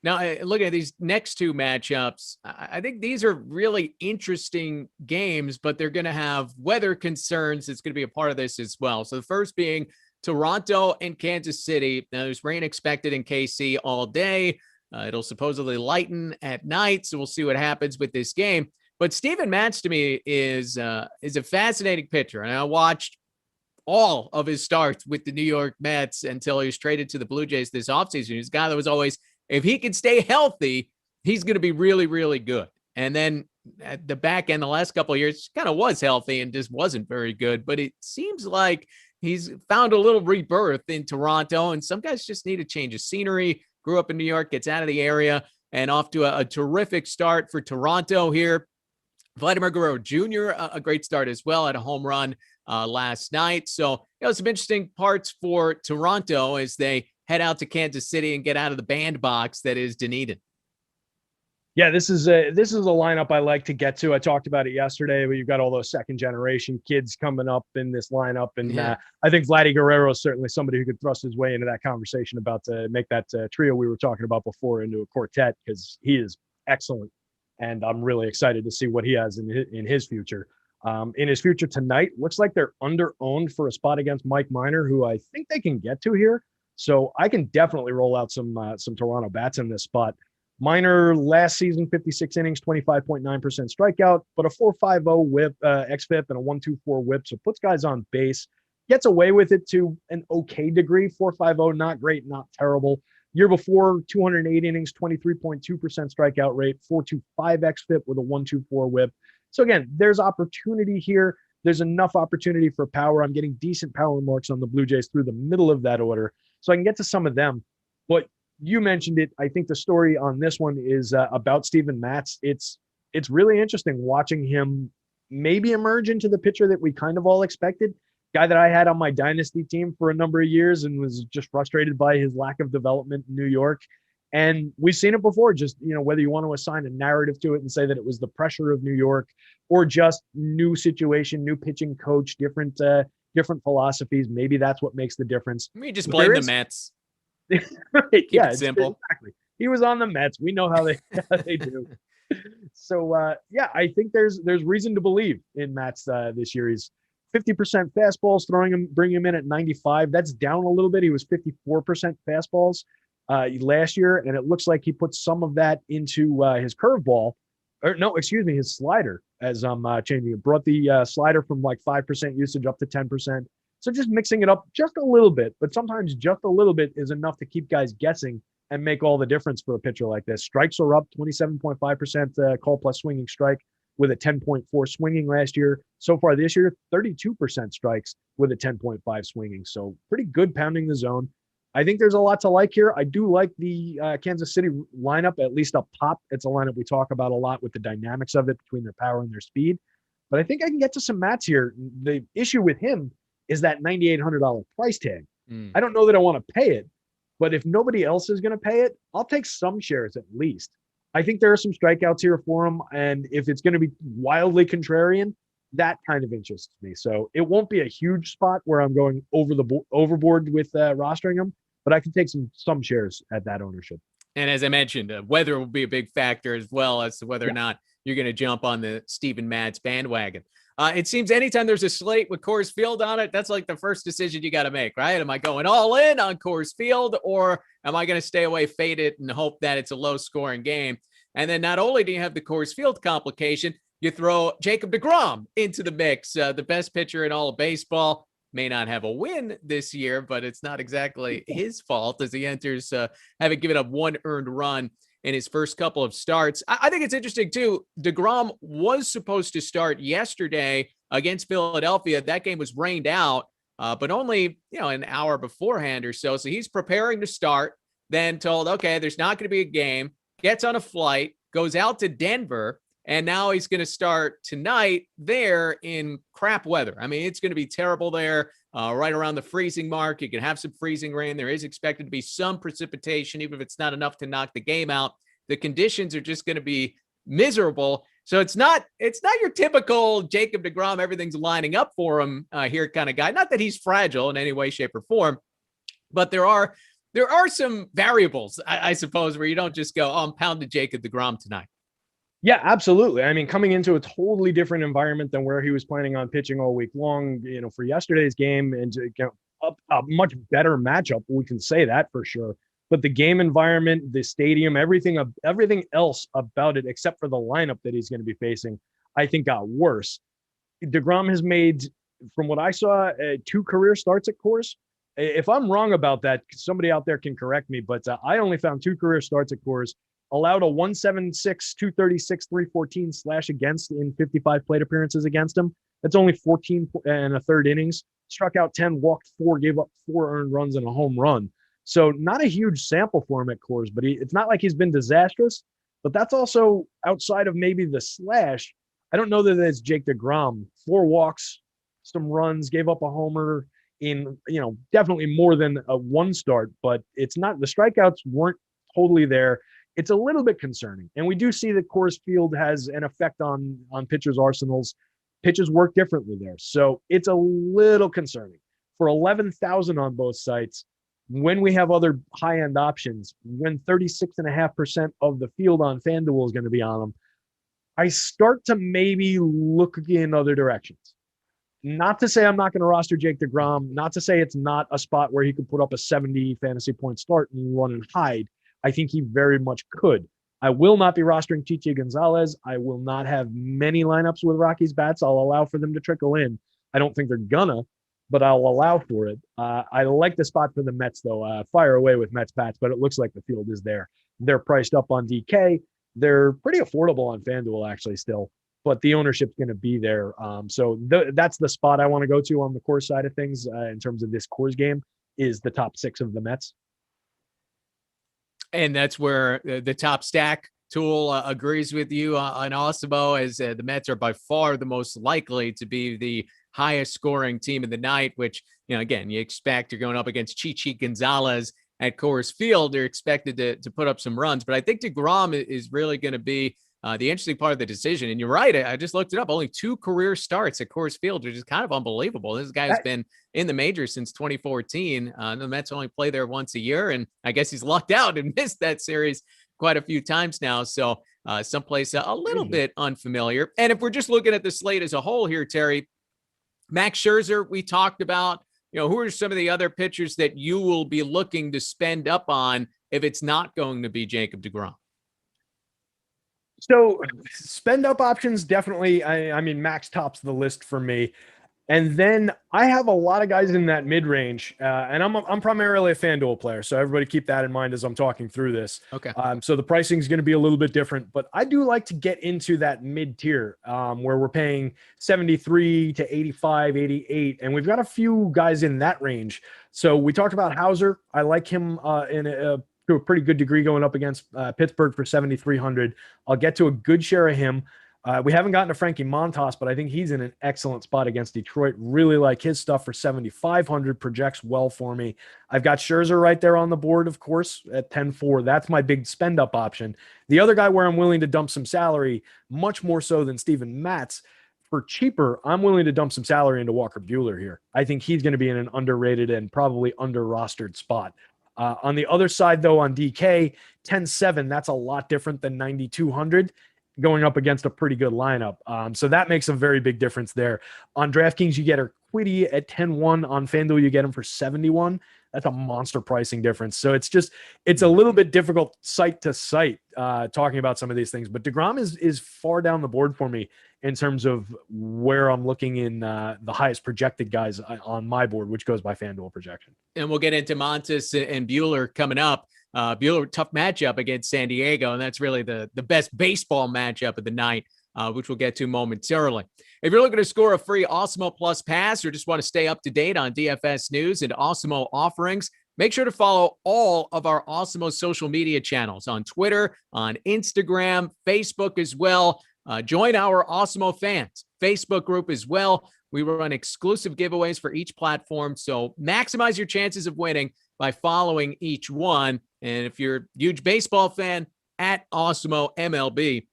Speaker 1: Now, looking at these next two matchups, I think these are really interesting games, but they're going to have weather concerns. It's going to be a part of this as well. So the first being Toronto and Kansas City. Now, there's rain expected in KC all day. It'll supposedly lighten at night, so we'll see what happens with this game. But Steven Matz, to me, is a fascinating pitcher, and I watched all of his starts with the New York Mets until he was traded to the Blue Jays this offseason. He's a guy that was always, if he can stay healthy, he's going to be really, really good. And then at the back end, the last couple of years, kind of was healthy and just wasn't very good. But it seems like he's found a little rebirth in Toronto, and some guys just need a change of scenery. Grew up in New York, gets out of the area, and off to a terrific start for Toronto here. Vladimir Guerrero Jr., a great start as well, at a home run last night. So, some interesting parts for Toronto as they head out to Kansas City and get out of the bandbox that is Dunedin.
Speaker 2: Yeah, this is a lineup I like to get to. I talked about it yesterday, but you've got all those second generation kids coming up in this lineup. And I think Vladdy Guerrero is certainly somebody who could thrust his way into that conversation about to make that trio we were talking about before into a quartet, because he is excellent. And I'm really excited to see what he has in his future. In his future tonight, looks like they're under-owned for a spot against Mike Minor, who I think they can get to here. So I can definitely roll out some Toronto bats in this spot. Minor last season, 56 innings, 25.9% strikeout, but a 4.50 whip, xFIP, and a 1.24 whip. So puts guys on base, gets away with it to an okay degree. 4.50, not great, not terrible. Year before, 208 innings, 23.2% strikeout rate, 4.25 xFIP with a 1.24 whip. So again, there's opportunity here. There's enough opportunity for power. I'm getting decent power marks on the Blue Jays through the middle of that order, so I can get to some of them. But you mentioned it. I think the story on this one is about Steven Matz. It's really interesting watching him maybe emerge into the pitcher that we kind of all expected. Guy that I had on my dynasty team for a number of years and was just frustrated by his lack of development in New York. And we've seen it before, just, whether you want to assign a narrative to it and say that it was the pressure of New York or just new situation, new pitching coach, different philosophies. Maybe that's what makes the difference.
Speaker 1: We just blame the Mets.
Speaker 2: Right.
Speaker 1: Keep it simple.
Speaker 2: Exactly. He was on the Mets. We know how they do. So I think there's reason to believe in Matz this year. He's 50% fastballs, bringing him in at 95. That's down a little bit. He was 54% fastballs last year, and it looks like he put some of that into his curveball. His slider, as I'm changing it. Brought the slider from like 5% usage up to 10%. So just mixing it up just a little bit, but sometimes just a little bit is enough to keep guys guessing and make all the difference for a pitcher like this. Strikes are up 27.5% call plus swinging strike with a 10.4 swinging last year. So far this year, 32% strikes with a 10.5 swinging. So pretty good pounding the zone. I think there's a lot to like here. I do like the Kansas City lineup, at least up top. It's a lineup we talk about a lot with the dynamics of it between their power and their speed. But I think I can get to some Mats here. The issue with him is that $9,800 price tag. I don't know that I want to pay it, but if nobody else is going to pay it, I'll take some shares at least. I think there are some strikeouts here for him, and if it's going to be wildly contrarian, that kind of interests me. So it won't be a huge spot where I'm going overboard with rostering him, but I can take some shares at that ownership.
Speaker 1: And as I mentioned, weather will be a big factor as well as to whether or not you're going to jump on the Steven Matz bandwagon. It seems anytime there's a slate with Coors Field on it, that's like the first decision you got to make, right? Am I going all in on Coors Field, or am I going to stay away, fade it, and hope that it's a low-scoring game? And then not only do you have the Coors Field complication, you throw Jacob deGrom into the mix, the best pitcher in all of baseball. May not have a win this year, but it's not exactly his fault as he enters having given up one earned run in his first couple of starts. I think it's interesting, too. deGrom was supposed to start yesterday against Philadelphia. That game was rained out, but only an hour beforehand or so. So he's preparing to start, then told, okay, there's not going to be a game, gets on a flight, goes out to Denver, and now he's going to start tonight there in crap weather. I mean, it's going to be terrible there, right around the freezing mark. You can have some freezing rain. There is expected to be some precipitation, even if it's not enough to knock the game out. The conditions are just going to be miserable. So it's not your typical Jacob deGrom, everything's lining up for him here kind of guy. Not that he's fragile in any way, shape, or form, but there are some variables, I suppose, where you don't just go, I'm pounding Jacob deGrom tonight.
Speaker 2: Yeah, absolutely. I mean, coming into a totally different environment than where he was planning on pitching all week long, for yesterday's game, and a much better matchup. We can say that for sure. But the game environment, the stadium, everything else about it, except for the lineup that he's going to be facing, I think got worse. deGrom has made, from what I saw, 2 career starts at Coors. If I'm wrong about that, somebody out there can correct me, but I only found 2 career starts at Coors. Allowed a 176, 236, 314 slash against in 55 plate appearances against him. That's only 14 and a third innings. Struck out 10, walked 4, gave up 4 earned runs and a home run. So not a huge sample for him at Coors, but it's not like he's been disastrous. But that's also outside of maybe the slash. I don't know that it's Jake deGrom. 4 walks, some runs, gave up a homer in, definitely more than a 1 start, but it's not, the strikeouts weren't totally there. It's a little bit concerning. And we do see that Coors Field has an effect on pitchers' arsenals. Pitches work differently there. So it's a little concerning. For 11,000 on both sites, when we have other high-end options, when 36.5% of the field on Fanduel is going to be on them, I start to maybe look in other directions. Not to say I'm not going to roster Jake deGrom, not to say it's not a spot where he could put up a 70 fantasy point start and run and hide. I think he very much could. I will not be rostering Chichi Gonzalez. I will not have many lineups with Rockies bats. I'll allow for them to trickle in. I don't think they're gonna, but I'll allow for it. I like the spot for the Mets, though. Fire away with Mets bats, but it looks like the field is there. They're priced up on DK. They're pretty affordable on FanDuel, actually, still, but the ownership's going to be there. So that's the spot I want to go to on the Coors side of things in terms of this Coors game, is the top 6 of the Mets.
Speaker 1: And that's where the top stack tool agrees with you on Awesemo, as the Mets are by far the most likely to be the highest scoring team of the night, which, again, you expect. You're going up against Chichi Gonzalez at Coors Field. They're expected to put up some runs. But I think deGrom is really going to be the interesting part of the decision. And you're right. I just looked it up. Only 2 career starts at Coors Field, which is kind of unbelievable. This guy has been in the majors since 2014. The Mets only play there once a year. And I guess he's lucked out and missed that series quite a few times now. So someplace a little bit unfamiliar. And if we're just looking at the slate as a whole here, Terry, Max Scherzer, we talked about, who are some of the other pitchers that you will be looking to spend up on if it's not going to be Jacob deGrom?
Speaker 2: So spend up options, definitely. I mean, Max tops the list for me. And then I have a lot of guys in that mid-range, and I'm primarily a Fanduel player, so everybody keep that in mind as I'm talking through this.
Speaker 1: Okay.
Speaker 2: So the pricing is going to be a little bit different, but I do like to get into that mid-tier where we're paying 73 to 85, 88, and we've got a few guys in that range. So we talked about Hauser. I like him to a pretty good degree going up against Pittsburgh for 7,300. I'll get to a good share of him. We haven't gotten to Frankie Montes, but I think he's in an excellent spot against Detroit. Really like his stuff for 7,500, projects well for me. I've got Scherzer right there on the board, of course, at 10-4. That's my big spend up option. The other guy where I'm willing to dump some salary, much more so than Steven Matz, for cheaper, I'm willing to dump some salary into Walker Buehler here. I think he's going to be in an underrated and probably under-rostered spot. On the other side, though, on DK, 10-7, that's a lot different than 9,200. Going up against a pretty good lineup. So that makes a very big difference there. On DraftKings, you get Urquidy at 10-1. On FanDuel, you get him for 71. That's a monster pricing difference. So it's a little bit difficult site to site talking about some of these things. But DeGrom is far down the board for me in terms of where I'm looking in the highest projected guys on my board, which goes by FanDuel projection.
Speaker 1: And we'll get into Montes and Buehler coming up. Buehler, tough matchup against San Diego, and that's really the best baseball matchup of the night, which we'll get to momentarily. If you're looking to score a free Awesemo Plus pass or just want to stay up to date on DFS news and Awesemo offerings, make sure to follow all of our Awesemo social media channels on Twitter, on Instagram, Facebook as well. Join our Awesemo fans Facebook group as well. We run exclusive giveaways for each platform, so maximize your chances of winning by following each one. And if you're a huge baseball fan, at Awesemo MLB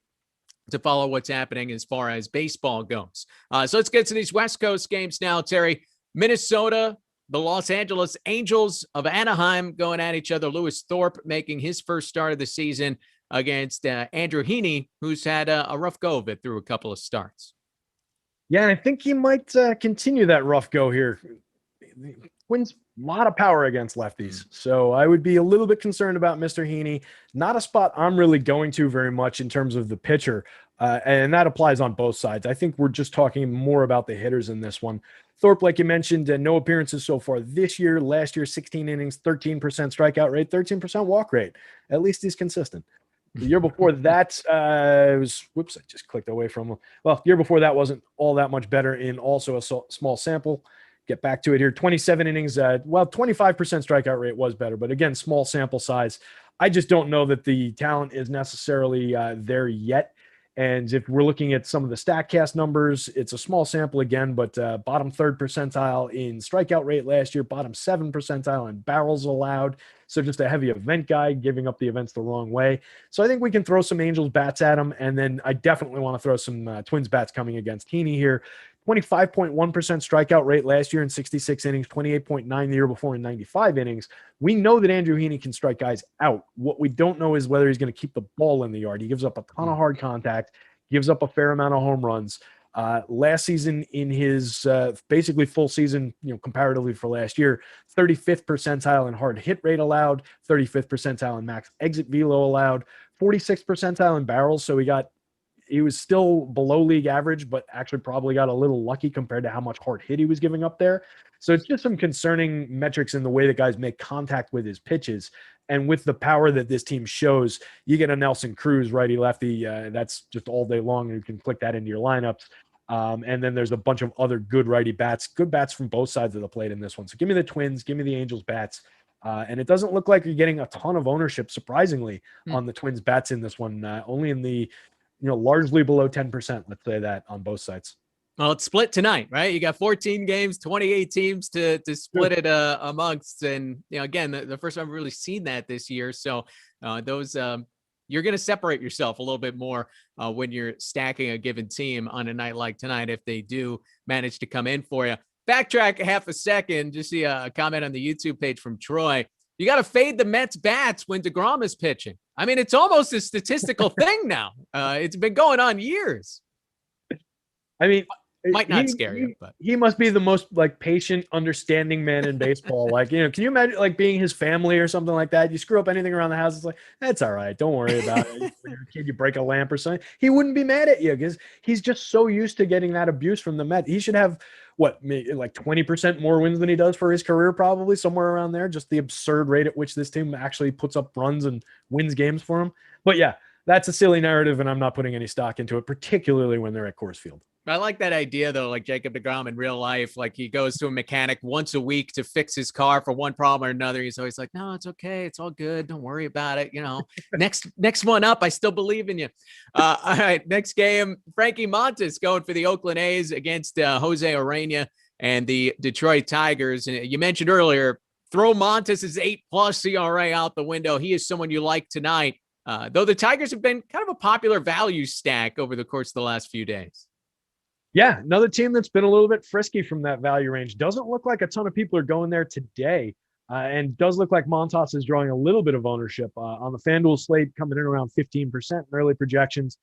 Speaker 1: to follow what's happening as far as baseball goes. So let's get to these West Coast games now, Terry. Minnesota, the Los Angeles Angels of Anaheim going at each other. Lewis Thorpe making his first start of the season against Andrew Heaney, who's had a rough go of it through a couple of starts.
Speaker 2: Yeah, and I think he might continue that rough go here. Twins, a lot of power against lefties. So I would be a little bit concerned about Mr. Heaney. Not a spot I'm really going to very much in terms of the pitcher. And that applies on both sides. I think we're just talking more about the hitters in this one. Thorpe, like you mentioned, no appearances so far this year. Last year, 16 innings, 13% strikeout rate, 13% walk rate. At least he's consistent. The year before that was, whoops, I just clicked away from him. Well, year before that wasn't all that much better in also a small sample. Get back to it here. 27 innings. 25% strikeout rate was better, but again, small sample size. I just don't know that the talent is necessarily there yet. And if we're looking at some of the StatCast numbers, it's a small sample again, but bottom 3rd percentile in strikeout rate last year, bottom 7th percentile in barrels allowed. So just a heavy event guy, giving up the events the wrong way. So I think we can throw some Angels bats at him. And then I definitely want to throw some Twins bats coming against Heaney here. 25.1% strikeout rate last year in 66 innings, 28.9 the year before in 95 innings. We know that Andrew Heaney can strike guys out. What we don't know is whether he's going to keep the ball in the yard. He gives up a ton of hard contact, gives up a fair amount of home runs. Last season in his basically full season, comparatively for last year, 35th percentile in hard hit rate allowed, 35th percentile in max exit velo allowed, 46th percentile in barrels. So he was still below league average, but actually probably got a little lucky compared to how much hard hit he was giving up there. So it's just some concerning metrics in the way that guys make contact with his pitches. And with the power that this team shows, you get a Nelson Cruz, righty lefty. That's just all day long. You can click that into your lineups. And then there's a bunch of other good righty bats, good bats from both sides of the plate in this one. So give me the Twins, give me the Angels bats. And it doesn't look like you're getting a ton of ownership, surprisingly, on the Twins bats in this one, only in the largely below 10%, let's say that, on both sides.
Speaker 1: Well, it's split tonight, right? You got 14 games, 28 teams to split it amongst. And, again, the first time I've really seen that this year. So those you're going to separate yourself a little bit more when you're stacking a given team on a night like tonight, if they do manage to come in for you. Backtrack half a second, just see a comment on the YouTube page from Troy. You got to fade the Mets bats when DeGrom is pitching. I mean, it's almost a statistical thing now. It's been going on years.
Speaker 2: I mean,
Speaker 1: Might not scare you, but
Speaker 2: he must be the most like patient, understanding man in baseball. Like, you know, can you imagine like being his family or something like that? You screw up anything around the house, it's like, that's all right. Don't worry about it. When you're a kid, you break a lamp or something. He wouldn't be mad at you because he's just so used to getting that abuse from the Mets. He should have what, like 20% more wins than he does for his career, probably somewhere around there. Just the absurd rate at which this team actually puts up runs and wins games for him. But yeah, that's a silly narrative, and I'm not putting any stock into it, particularly when they're at Coors Field.
Speaker 1: I like that idea, though, like Jacob deGrom in real life. Like, he goes to a mechanic once a week to fix his car for one problem or another. He's always like, no, it's okay. It's all good. Don't worry about it. You know, next one up. I still believe in you. All right, next game, Frankie Montes going for the Oakland A's against Jose Urena and the Detroit Tigers. And you mentioned earlier, throw Montes' 8+ ERA out the window. He is someone you like tonight, though the Tigers have been kind of a popular value stack over the course of the last few days.
Speaker 2: Yeah, another team that's been a little bit frisky from that value range. Doesn't look like a ton of people are going there today, and does look like Montas is drawing a little bit of ownership on the Fanduel slate, coming in around 15% in early projections.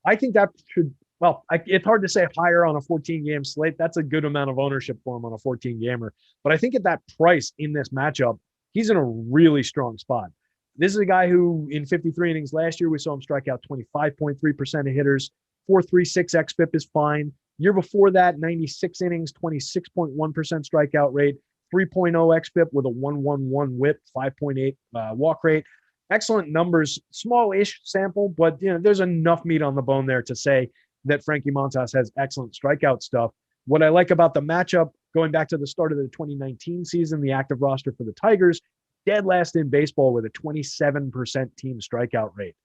Speaker 2: I think that should, well, it's hard to say higher on a 14-game slate. That's a good amount of ownership for him on a 14-gamer. But I think at that price in this matchup, he's in a really strong spot. This is a guy who, in 53 innings last year, we saw him strike out 25.3% of hitters. 4.36 xFIP is fine. Year before that, 96 innings, 26.1% strikeout rate, 3.0 xFIP with a 1.11 whip, 5.8 walk rate. Excellent numbers, small-ish sample, but you know there's enough meat on the bone there to say that Frankie Montes has excellent strikeout stuff. What I like about the matchup, going back to the start of the 2019 season, the active roster for the Tigers, dead last in baseball with a 27% team strikeout rate.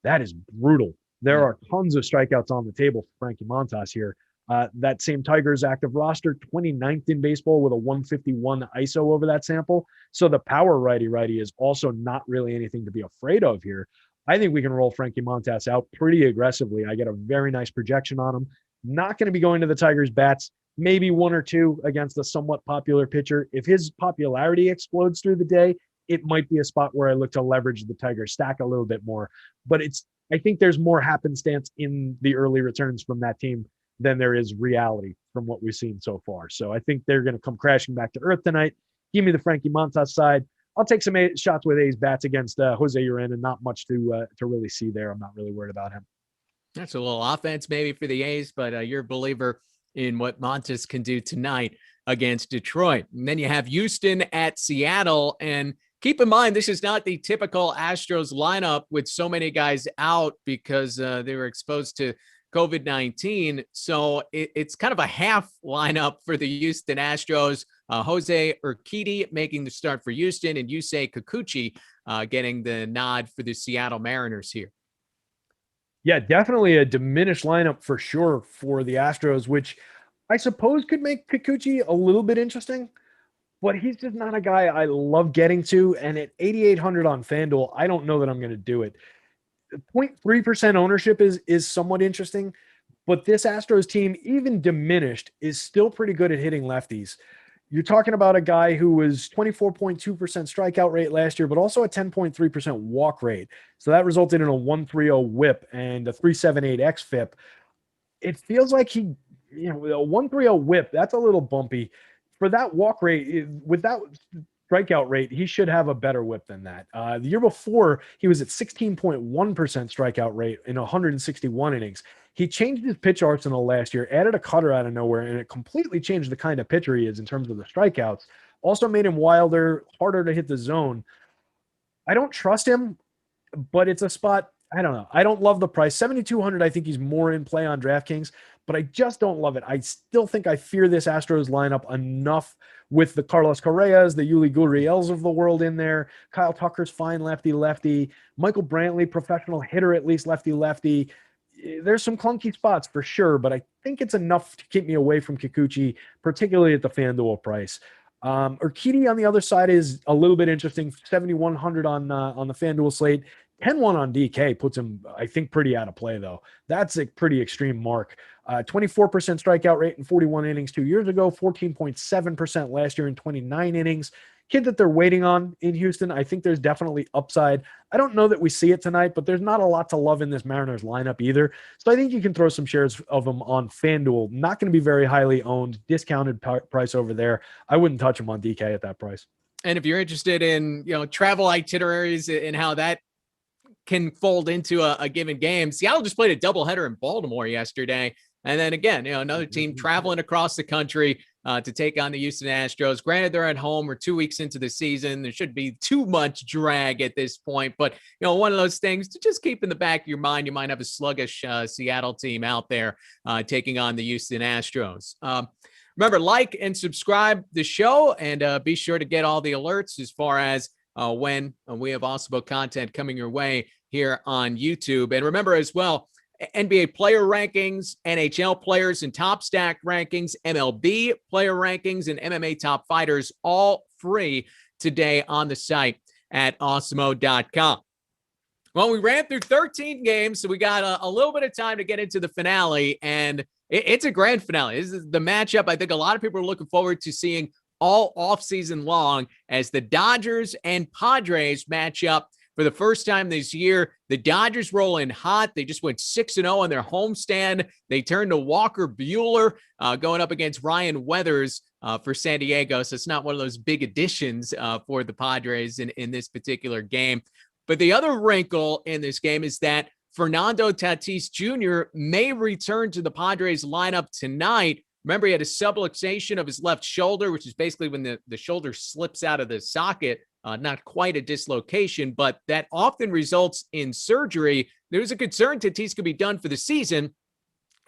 Speaker 2: That is brutal. There are tons of strikeouts on the table for Frankie Montes here. That same Tigers active roster, 29th in baseball with a 151 ISO over that sample. So the power righty is also not really anything to be afraid of here. I think we can roll Frankie Montes out pretty aggressively. I get a very nice projection on him. Not going to be going to the Tigers bats, maybe one or two against a somewhat popular pitcher. If his popularity explodes through the day, it might be a spot where I look to leverage the Tigers stack a little bit more. But I think there's more happenstance in the early returns from that team than there is reality from what we've seen so far. So I think they're going to come crashing back to earth tonight. Give me the Frankie Montes side. I'll take some shots with A's bats against Jose Urena, and not much to really see there. I'm not really worried about him.
Speaker 1: That's a little offense maybe for the A's, but you're a believer in what Montes can do tonight against Detroit. And then you have Houston at Seattle. And keep in mind, this is not the typical Astros lineup with so many guys out because they were exposed to COVID-19. So it's kind of a half lineup for the Houston Astros. Jose Urquidy making the start for Houston, and Yusei Kikuchi getting the nod for the Seattle Mariners here.
Speaker 2: Yeah, definitely a diminished lineup for sure for the Astros, which I suppose could make Kikuchi a little bit interesting, but he's just not a guy I love getting to. And at 8,800 on FanDuel, I don't know that I'm going to do it. 0.3% ownership is somewhat interesting, but this Astros team, even diminished, is still pretty good at hitting lefties. You're talking about a guy who was 24.2% strikeout rate last year, but also a 10.3% walk rate. So that resulted in a 1.30 whip and a 3.78 xFIP. It feels like a 1.30 whip, that's a little bumpy. For that walk rate, with that strikeout rate, he should have a better whip than that. The year before, he was at 16.1% strikeout rate in 161 innings. He changed his pitch arsenal last year, added a cutter out of nowhere, and it completely changed the kind of pitcher he is in terms of the strikeouts. Also made him wilder, harder to hit the zone. I don't trust him, but it's a spot. I don't know. I don't love the price. 7,200, I think he's more in play on DraftKings, but I just don't love it. I still think I fear this Astros lineup enough with the Carlos Correas, the Yuli Gurriels of the world in there. Kyle Tucker's fine lefty-lefty. Michael Brantley, professional hitter, at least lefty-lefty. There's some clunky spots for sure, but I think it's enough to keep me away from Kikuchi, particularly at the FanDuel price. Urquidy on the other side is a little bit interesting. 7,100 on the FanDuel slate. 10-1 on DK puts him, I think, pretty out of play, though. That's a pretty extreme mark. 24% strikeout rate in 41 innings 2 years ago, 14.7% last year in 29 innings. kid that they're waiting on in Houston. I think there's definitely upside. I don't know that we see it tonight, but there's not a lot to love in this Mariners lineup either. So I think you can throw some shares of him on FanDuel. Not going to be very highly owned, discounted price over there. I wouldn't touch him on DK at that price.
Speaker 1: And if you're interested in, travel itineraries and how that can fold into a given game, Seattle just played a doubleheader in Baltimore yesterday. And then again, another team traveling across the country to take on the Houston Astros. Granted, they're at home. We're 2 weeks into the season. There shouldn't be too much drag at this point. But, one of those things to just keep in the back of your mind. You might have a sluggish Seattle team out there taking on the Houston Astros. Remember, like and subscribe the show, and be sure to get all the alerts as far as when we have Awesemo content coming your way here on YouTube. And remember as well, NBA player rankings, NHL players and top stack rankings, MLB player rankings, and MMA top fighters, all free today on the site at awesemo.com. Well, we ran through 13 games, so we got a little bit of time to get into the finale, and it's a grand finale. This is the matchup I think a lot of people are looking forward to seeing all offseason long as the Dodgers and Padres match up for the first time this year. The Dodgers roll in hot. They just went 6-0 on their homestand. They turned to Walker Buehler going up against Ryan Weathers for San Diego. So it's not one of those big additions for the Padres in this particular game. But the other wrinkle in this game is that Fernando Tatis Jr. may return to the Padres lineup tonight. Remember, he had a subluxation of his left shoulder, which is basically when the shoulder slips out of the socket. Not quite a dislocation, but that often results in surgery. There's a concern Tatis could be done for the season,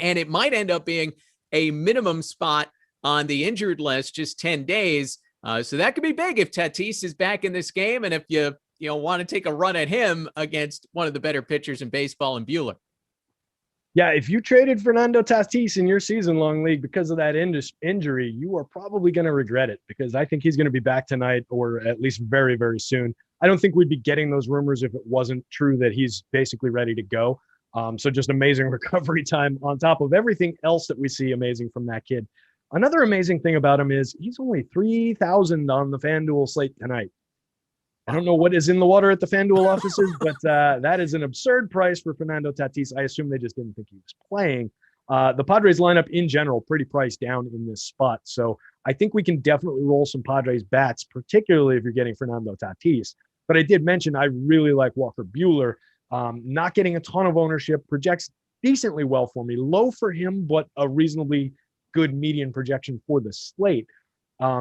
Speaker 1: and it might end up being a minimum spot on the injured list, just 10 days. So that could be big if Tatis is back in this game, and if you want to take a run at him against one of the better pitchers in baseball in Buehler.
Speaker 2: Yeah, if you traded Fernando Tatis in your season-long league because of that injury, you are probably going to regret it, because I think he's going to be back tonight, or at least very, very soon. I don't think we'd be getting those rumors if it wasn't true that he's basically ready to go. So just amazing recovery time on top of everything else that we see amazing from that kid. Another amazing thing about him is he's only 3,000 on the FanDuel slate tonight. I don't know what is in the water at the FanDuel offices, but that is an absurd price for Fernando Tatis. I assume they just didn't think he was playing. The Padres lineup in general, pretty priced down in this spot. So I think we can definitely roll some Padres bats, particularly if you're getting Fernando Tatis. But I did mention I really like Walker Buehler. Not getting a ton of ownership, projects decently well for me. Low for him, but a reasonably good median projection for the slate.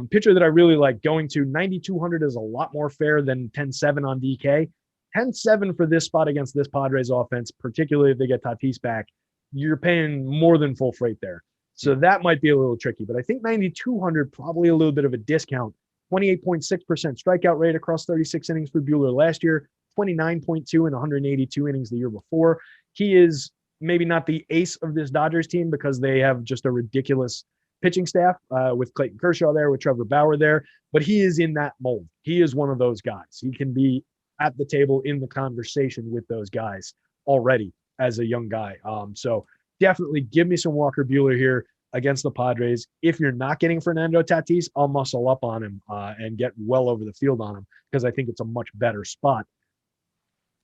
Speaker 2: Pitcher that I really like, going to 9,200 is a lot more fair than 10-7 on DK. 10-7 for this spot against this Padres offense, particularly if they get Tatis back, you're paying more than full freight there. So that might be a little tricky, but I think 9,200, probably a little bit of a discount. 28.6% strikeout rate across 36 innings for Buehler last year, 29.2 in 182 innings the year before. He is maybe not the ace of this Dodgers team because they have just a ridiculous pitching staff with Clayton Kershaw there, with Trevor Bauer there, but he is in that mold. He is one of those guys. He can be at the table in the conversation with those guys already as a young guy. So definitely give me some Walker Buehler here against the Padres. If you're not getting Fernando Tatis, I'll muscle up on him and get well over the field on him, because I think it's a much better spot.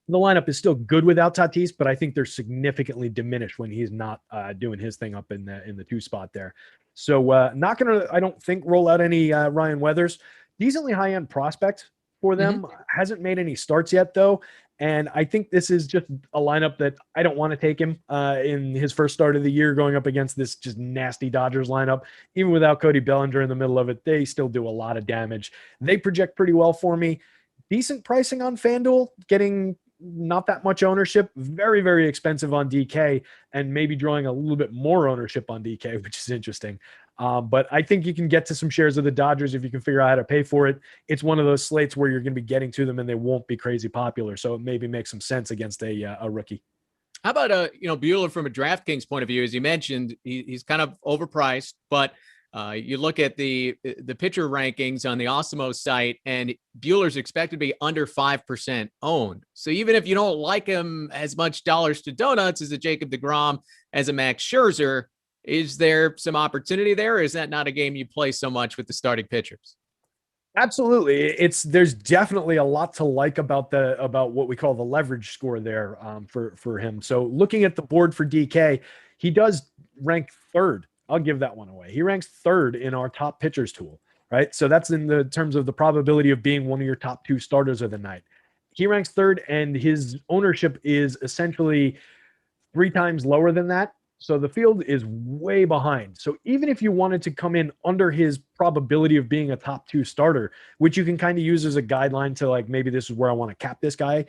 Speaker 2: The lineup is still good without Tatis, but I think they're significantly diminished when he's not doing his thing up in the 2 spot there. So not going to, I don't think, roll out any Ryan Weathers. Decently high-end prospect for them. Hasn't made any starts yet, though. And I think this is just a lineup that I don't want to take him in his first start of the year going up against this just nasty Dodgers lineup. Even without Cody Bellinger in the middle of it, they still do a lot of damage. They project pretty well for me. Decent pricing on FanDuel, getting not that much ownership, very, very expensive on DK, and maybe drawing a little bit more ownership on DK, which is interesting. But I think you can get to some shares of the Dodgers if you can figure out how to pay for it. It's one of those slates where you're going to be getting to them and they won't be crazy popular. So it maybe makes some sense against a rookie.
Speaker 1: How about Buehler from a DraftKings point of view? As you mentioned, he's kind of overpriced, but you look at the pitcher rankings on the Awesemo site, and Buehler's expected to be under 5% owned. So even if you don't like him as much dollars to donuts as a Jacob deGrom, as a Max Scherzer, is there some opportunity there, or is that not a game you play so much with the starting pitchers?
Speaker 2: Absolutely. There's definitely a lot to like about what we call the leverage score there for him. So looking at the board for DK, he does rank third. I'll give that one away. He ranks third in our top pitchers tool, right? So that's in the terms of the probability of being one of your top 2 starters of the night. He ranks third, and his ownership is essentially 3 times lower than that. So the field is way behind. So even if you wanted to come in under his probability of being a top 2 starter, which you can kind of use as a guideline to like, maybe this is where I want to cap this guy.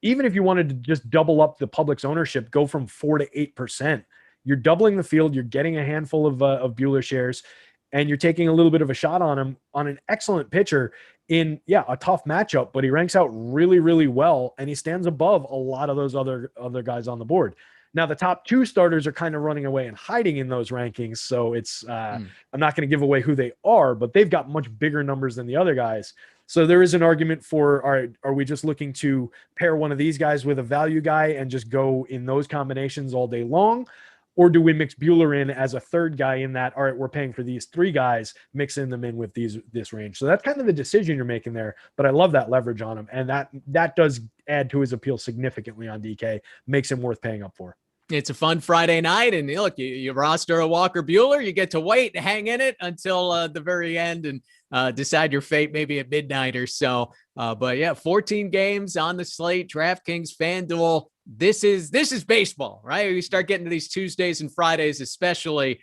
Speaker 2: Even if you wanted to just double up the public's ownership, go from 4 to 8%, you're doubling the field. You're getting a handful of Buehler shares, and you're taking a little bit of a shot on him, on an excellent pitcher in, a tough matchup, but he ranks out really, really well. And he stands above a lot of those other guys on the board. Now, the top 2 starters are kind of running away and hiding in those rankings. So it's, I'm not going to give away who they are, but they've got much bigger numbers than the other guys. So there is an argument for, all right, are we just looking to pair one of these guys with a value guy and just go in those combinations all day long? Or do we mix Buehler in as a third guy in that, all right, we're paying for these 3 guys, mixing them in with this range. So that's kind of the decision you're making there. But I love that leverage on him. And that does add to his appeal significantly on DK, makes him worth paying up for.
Speaker 1: It's a fun Friday night, and look, you roster a Walker Buehler, you get to wait, hang in it until the very end, and decide your fate maybe at midnight or so. But yeah, 14 games on the slate. DraftKings, Fanduel. This is baseball, right? You start getting to these Tuesdays and Fridays, especially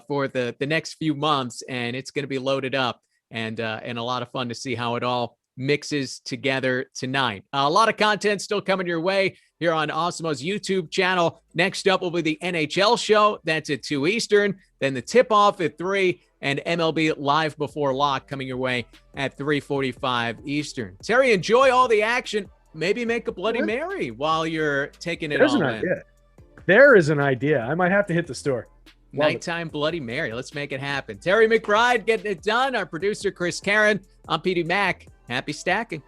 Speaker 1: for the next few months, and it's going to be loaded up and a lot of fun to see how it all mixes together tonight. A lot of content still coming your way here on Awesemo's YouTube channel. Next up will be the NHL show. That's at 2 Eastern. Then the tip-off at 3, and MLB Live Before Lock coming your way at 3:45 Eastern. Terry, enjoy all the action. Maybe make a Bloody Mary while you're taking it all in.
Speaker 2: There is an idea. I might have to hit the store.
Speaker 1: Nighttime Bloody Mary. Let's make it happen. Terry McBride getting it done. Our producer, Chris Karen. I'm PeteyMac. Happy stacking.